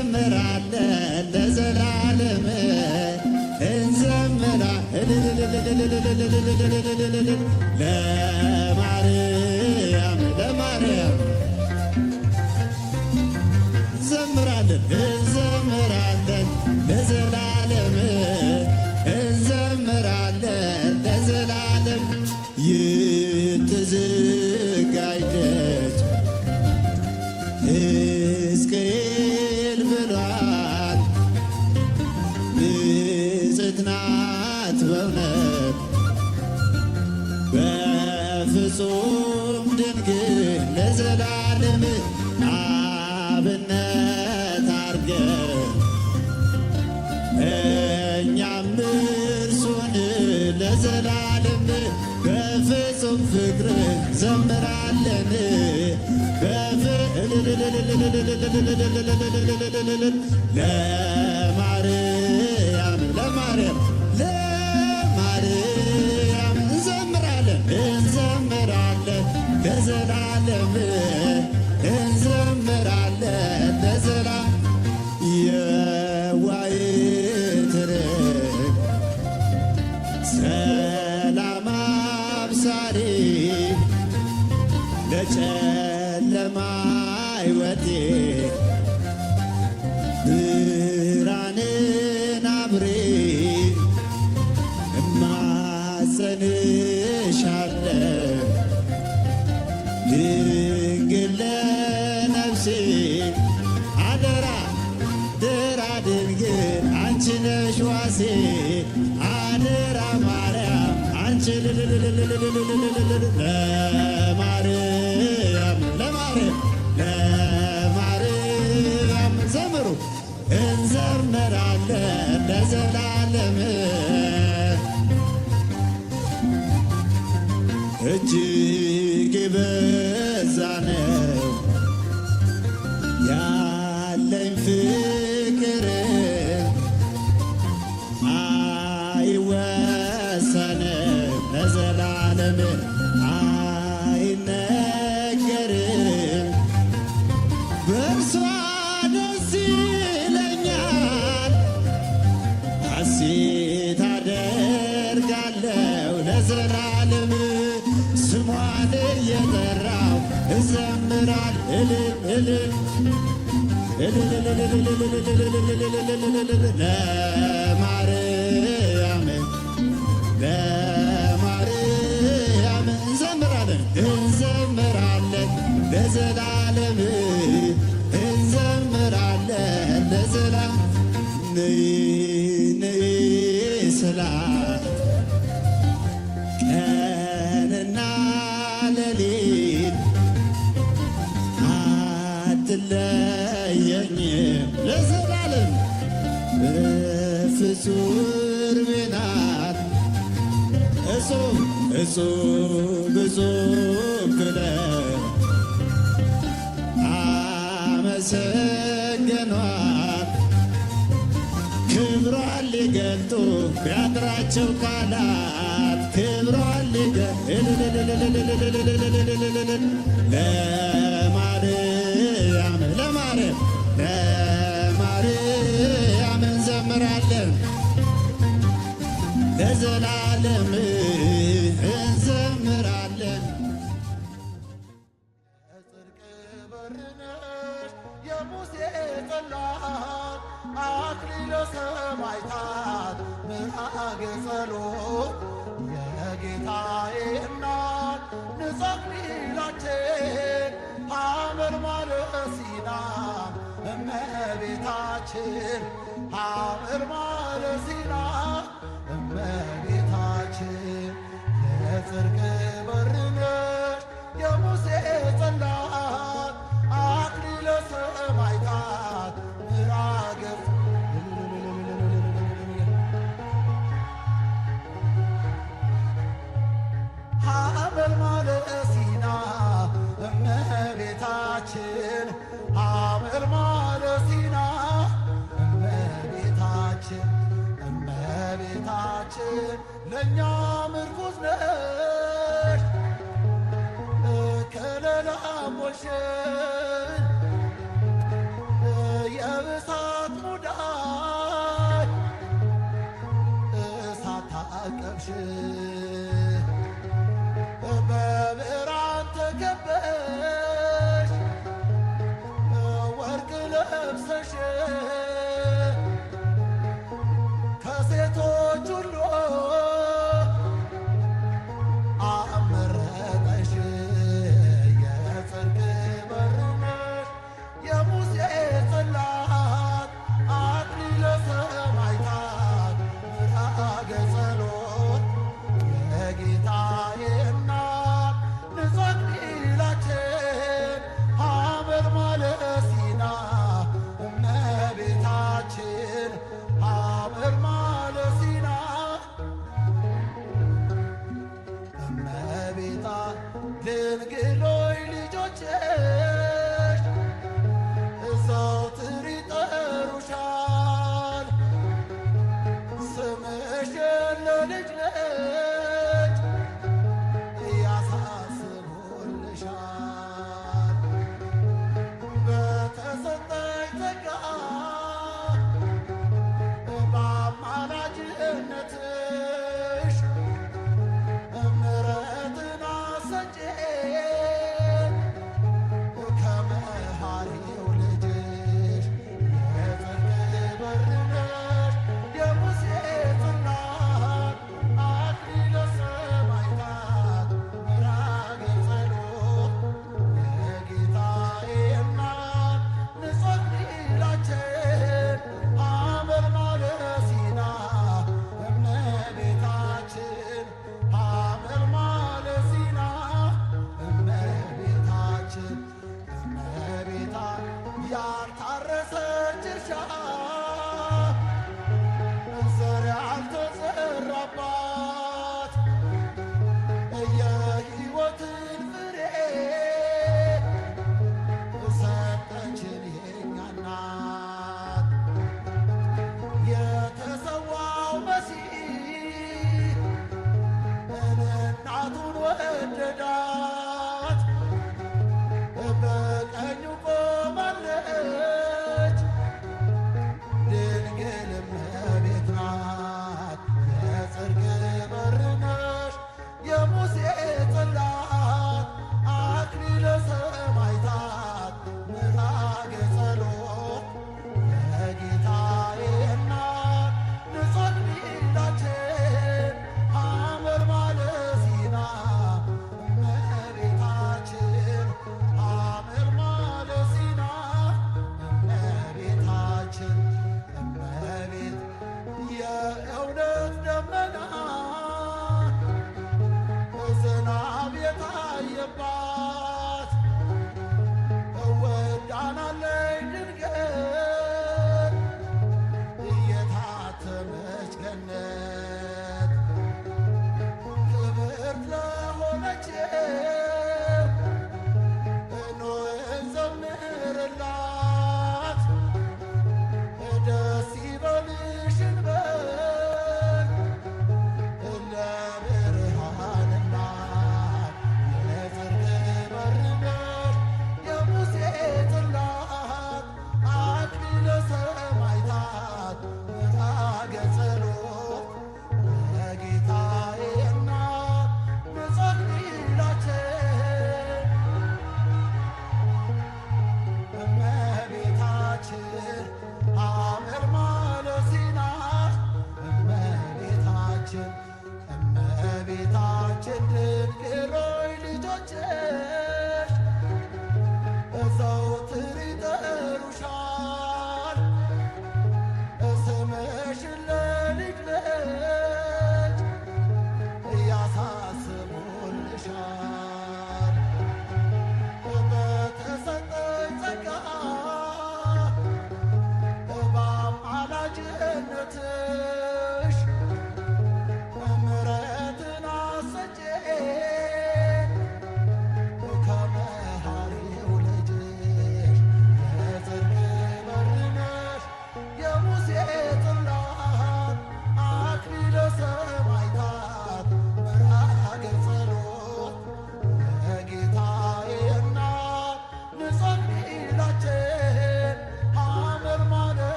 እንዘምራለን ለዘላለም ለማርያም ለማርያም እንዘምራለን እንዘምራለን ለዘላለም እንዘምራለን ለዘላለም ይትዝጋይ ደጅ ሕዝቅኤል ብሏል ንጽሕት ናት በእውነት በፍጹም ድንግል ለዘላለም አብነት አርገን እኛም እርሱን ለዘላለም በፍጹም ፍቅር ዘምራለን ለማርያም ለማርያም ለማርያም እንዘምራለን እንዘምራለን ለዘላለም እንዘምራለን ለዘላለም የዋይት ርግብ ሰላም አብሳሪ ለጨለማ ሕይወቴ ብርሃንን አብሬ እማጸንሻለሁ ድንግል ለነፍሴ አደራ ድራ ድንግል አንቺ ነሽ ዋሴ አደራ ማርያም አንቺ ለማርያም ለማርያም ለማርያም ዘምሩ እንዘምራለን ለዘላለም እጅግ የበዛ ነው ያለኝ ፍቅር አይወሰንም ለዘላለም አይነገርም በእርሷ ደስ ይለኛል ሐሴት አደርጋለሁ ለዘላለም ስሟን እየጠራው እዘምራል ለማርያም ለማርያም እንዘምራለን እንዘምራለን ለዘላለም እንዘምራለን ለዘላለም ነይ ነይ ስላት ቀንና ሌሊት አትለየኝም ለዘላለም በፍጹር ቤናት እጹብ ብለው አመሰገኗት ክብሯን ሊገልጡ ቢያጥራቸው ቃላት ክብሯን ለማርያም ለማርያም ለማርያም እንዘምራለን ለዘላለም እንዘምራለን የጽድቅ በር ነሽ የሙሴ ጽላት አክሊለ ሰማዕታት ምዕራገ ጸሎት የጌታዬ እናት ንጹሕ አክሊላችን ሐመልማለ ሲና እመቤታችን ሐመልማለ ሲና እመቤታችን የጽድቅ በር ነሽ የሙሴ ጽላት አክሊለ ሰማዕታት ምዕራገ ሐመልማለ ሲና እመቤታችን ሐመልማለ ሲና እመቤታችን ለእኛ ምርኩዝ ነሽ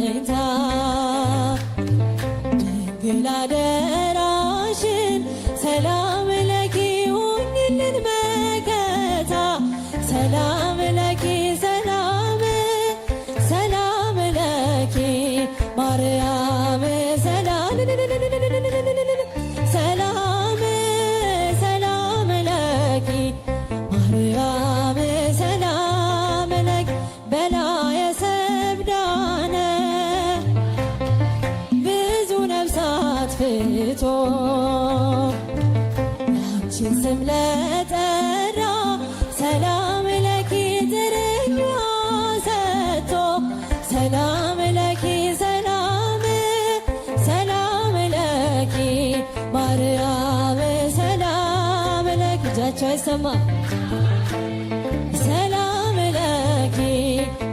አለኝታ ድንግል አደራሽን ሰላም ለኪ ሁኝልን መከታ ሰላም ለኪ ሰላም ሰላም ለኪ ማርያም ሰላም ሰላም ሰላም ለኪ ማርያም ሰላም ለኪ በላየ ሰብዳነ ብዙ ነፍሳት ፍቶ ያንቺን ስም ለጠራ ሰላም ለኪ ጥርኛ ሰጥቶ ሰላም ለኪ ሰላም ሰላም ለኪ ማርያም ሰላም ለኪ እጃቸው አይሰማ ሰላም ለኪ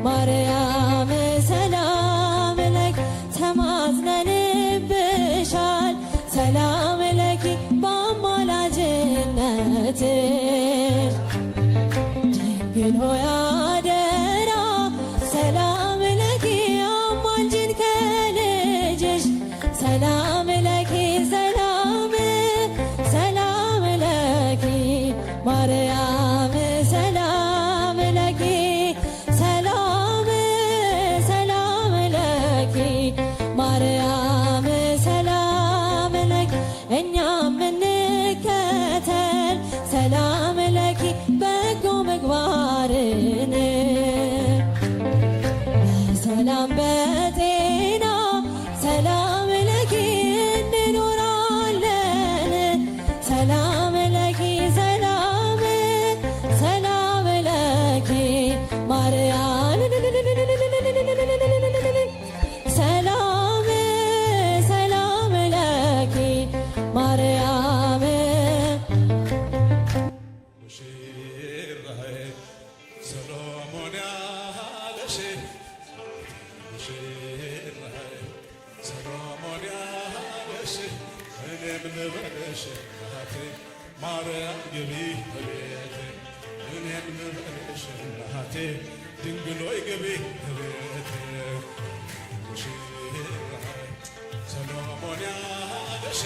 ማርያም ሰላም ለኪ ተማጽነንብሻል ሰላም ለኪ በአማላጅነትሽ ድንግል ሆይ አደራ ሰላም ለኪ አማልጅን ከልጅሽ ሰላም ለኪ ሰላም ሰላም ለኪ ማርያም ሰላም ለኪ ሰላም ሰላም ለኪ ማርያም ሰላም ለኪ እኛም እንከተል ሰላም ለኪ በጎ ምግባርን በሰላም በጤና ሰላም ለኪ እንኖራለን ሰላም ለኪ ሰላም ሰላም ለኪ ማርያም ሰላም ሰላም ለኪ ማርያም ሙሽራዬ ሰሎሞን ያለሽ ሙሽራዬ ሰሎሞን ያለሽ እኔም ልበልሽ እናቴ ማርያም ግቢ በቤቴ እኔም ልበልሽ እናቴ ድንግሎይ ግቢ በቤቴ ሙሽራዬ ሰሎሞን ያለሽ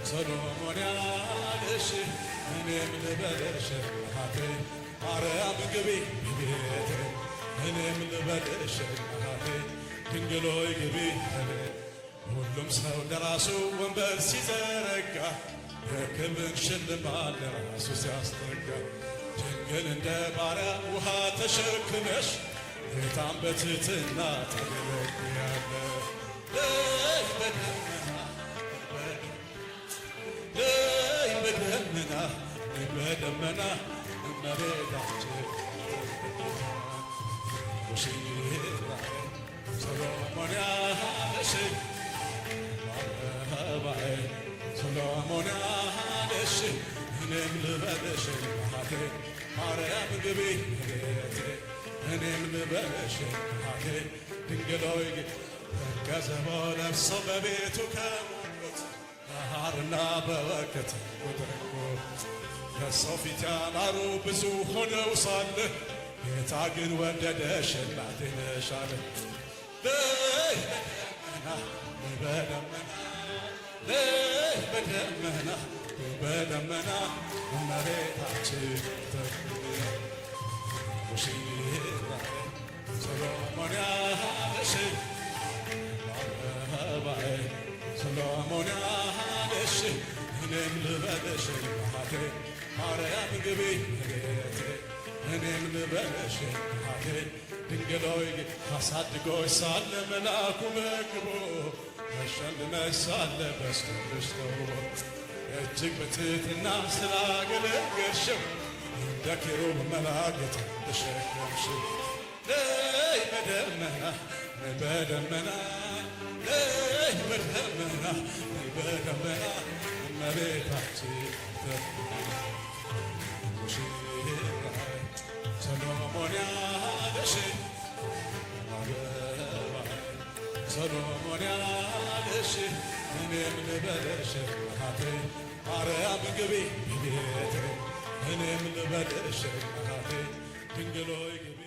ሰሎሞን ያለሽ እኔም ልበልሽ እናቴ ማርያም ግቢ ቤቴ እኔም ልበልሽ እናቴ ድንግሎይ ግቢ ቤቴ ሁሉም ሰው ለራሱ ወንበር ሲዘረጋ የክብር ሽልማት ለራሱ ሲያስጠጋ ድንግል እንደ ባሪያ ውሃ ተሸክመሽ ጌታን በትሕትና ታገለግያለሽ በደመና በደመና እመቤታችን ሙሽራዬ ሰሎሞን ያለሽ ማረባዬ ሰሎሞን ያለሽ እኔም ልበልሽ እናቴ ማርያም ግቢ ቤቴ እኔም ልበልሽ እናቴ ድንግሎይ ገንዘቦ ለብሶ በቤቱ ከሞት በሐርና በወርቅ ወደቆ ከሰው ፊት ያማሩ ብዙ ሆነው ሳለ ጌታ ግን ወደደሽ እናቴ ነሽ አለ። በደመና በደመና በደመና እመቤታችን ሙሽራዬ ሰሎሞን ያለሽ ማረባዬ ሰሎሞን ያለሽ እኔም ልበልሽ እናቴ ማርያም ግቢ ቤቴ እኔም ልበልሽ እናቴ ድንግሎይ አሳድጎሽ ሳለ መልአኩ መግቦ ተሸልመሽ ሳለ በስምሽ ተውቦ እጅግ በትሕትና ስላገለገልሽው እንደ ኪሩብ መልአክ የተሸከምሽው ነይ በደመና ነይ በደመና ነይ በደመና ነይ በደመና እመቤታችን ሙሽራዬ ሰሎሞን ያለሽ ሰሎሞን ያለሽ እኔም ልበልሽ እናቴ ማርያም ግቢ ቤቴ እኔም ልበልሽ እናቴ ድንግሎይ ግቢ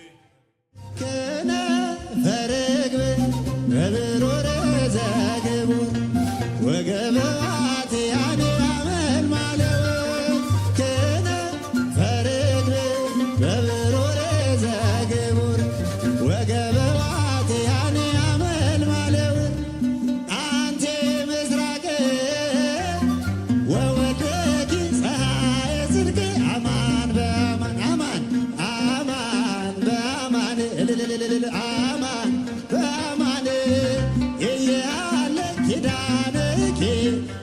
አማን በአማን እያለ ኪዳንኪ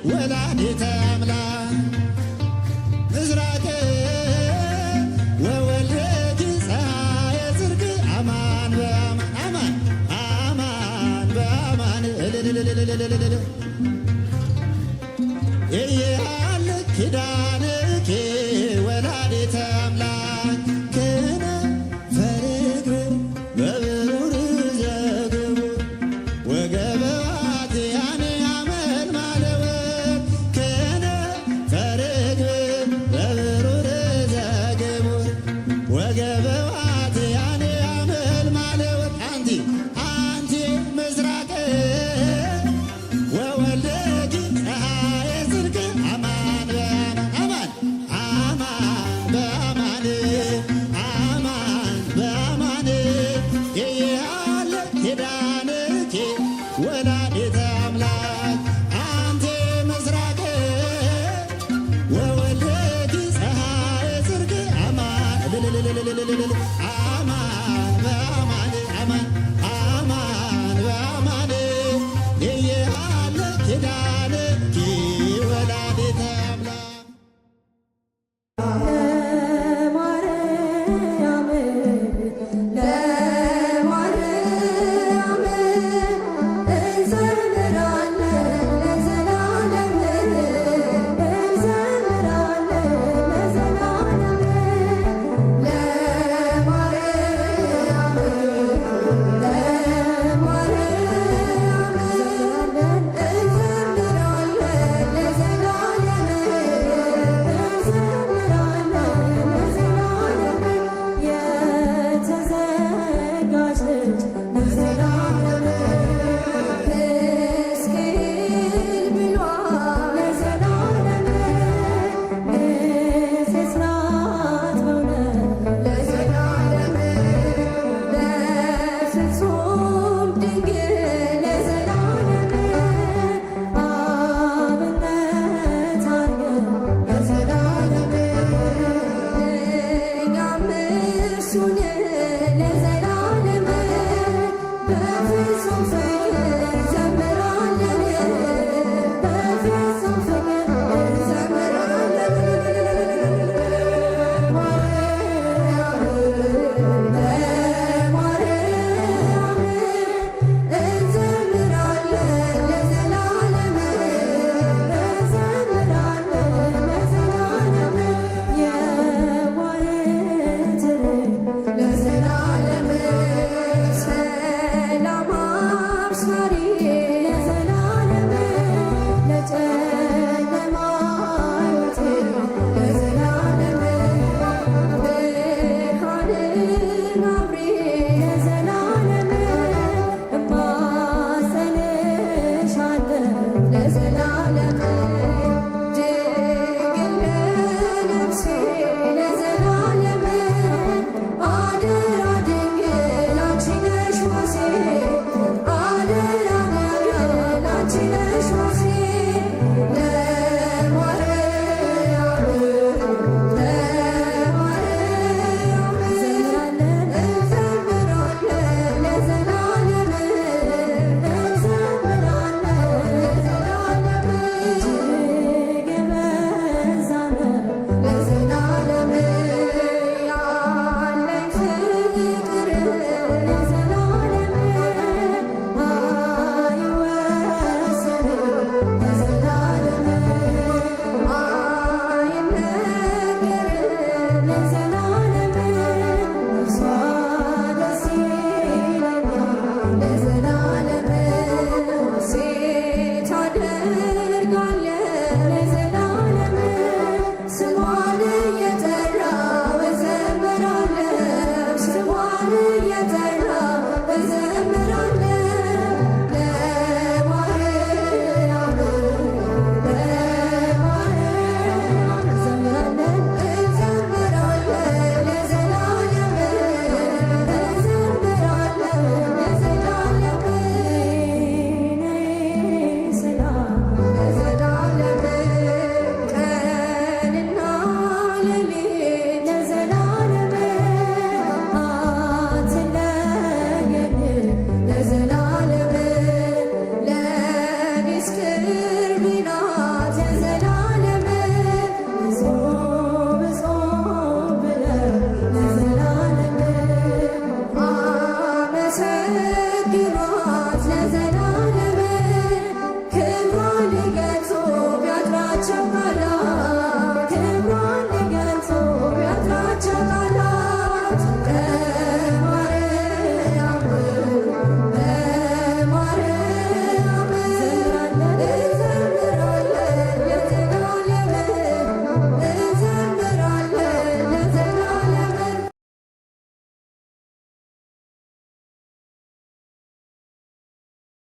ወላዲተ አምላክ ምስራቅ ወወልድኪ ፀሐየ ጽድቅ አማን በአማን አማን በአማን እያለ ኪዳን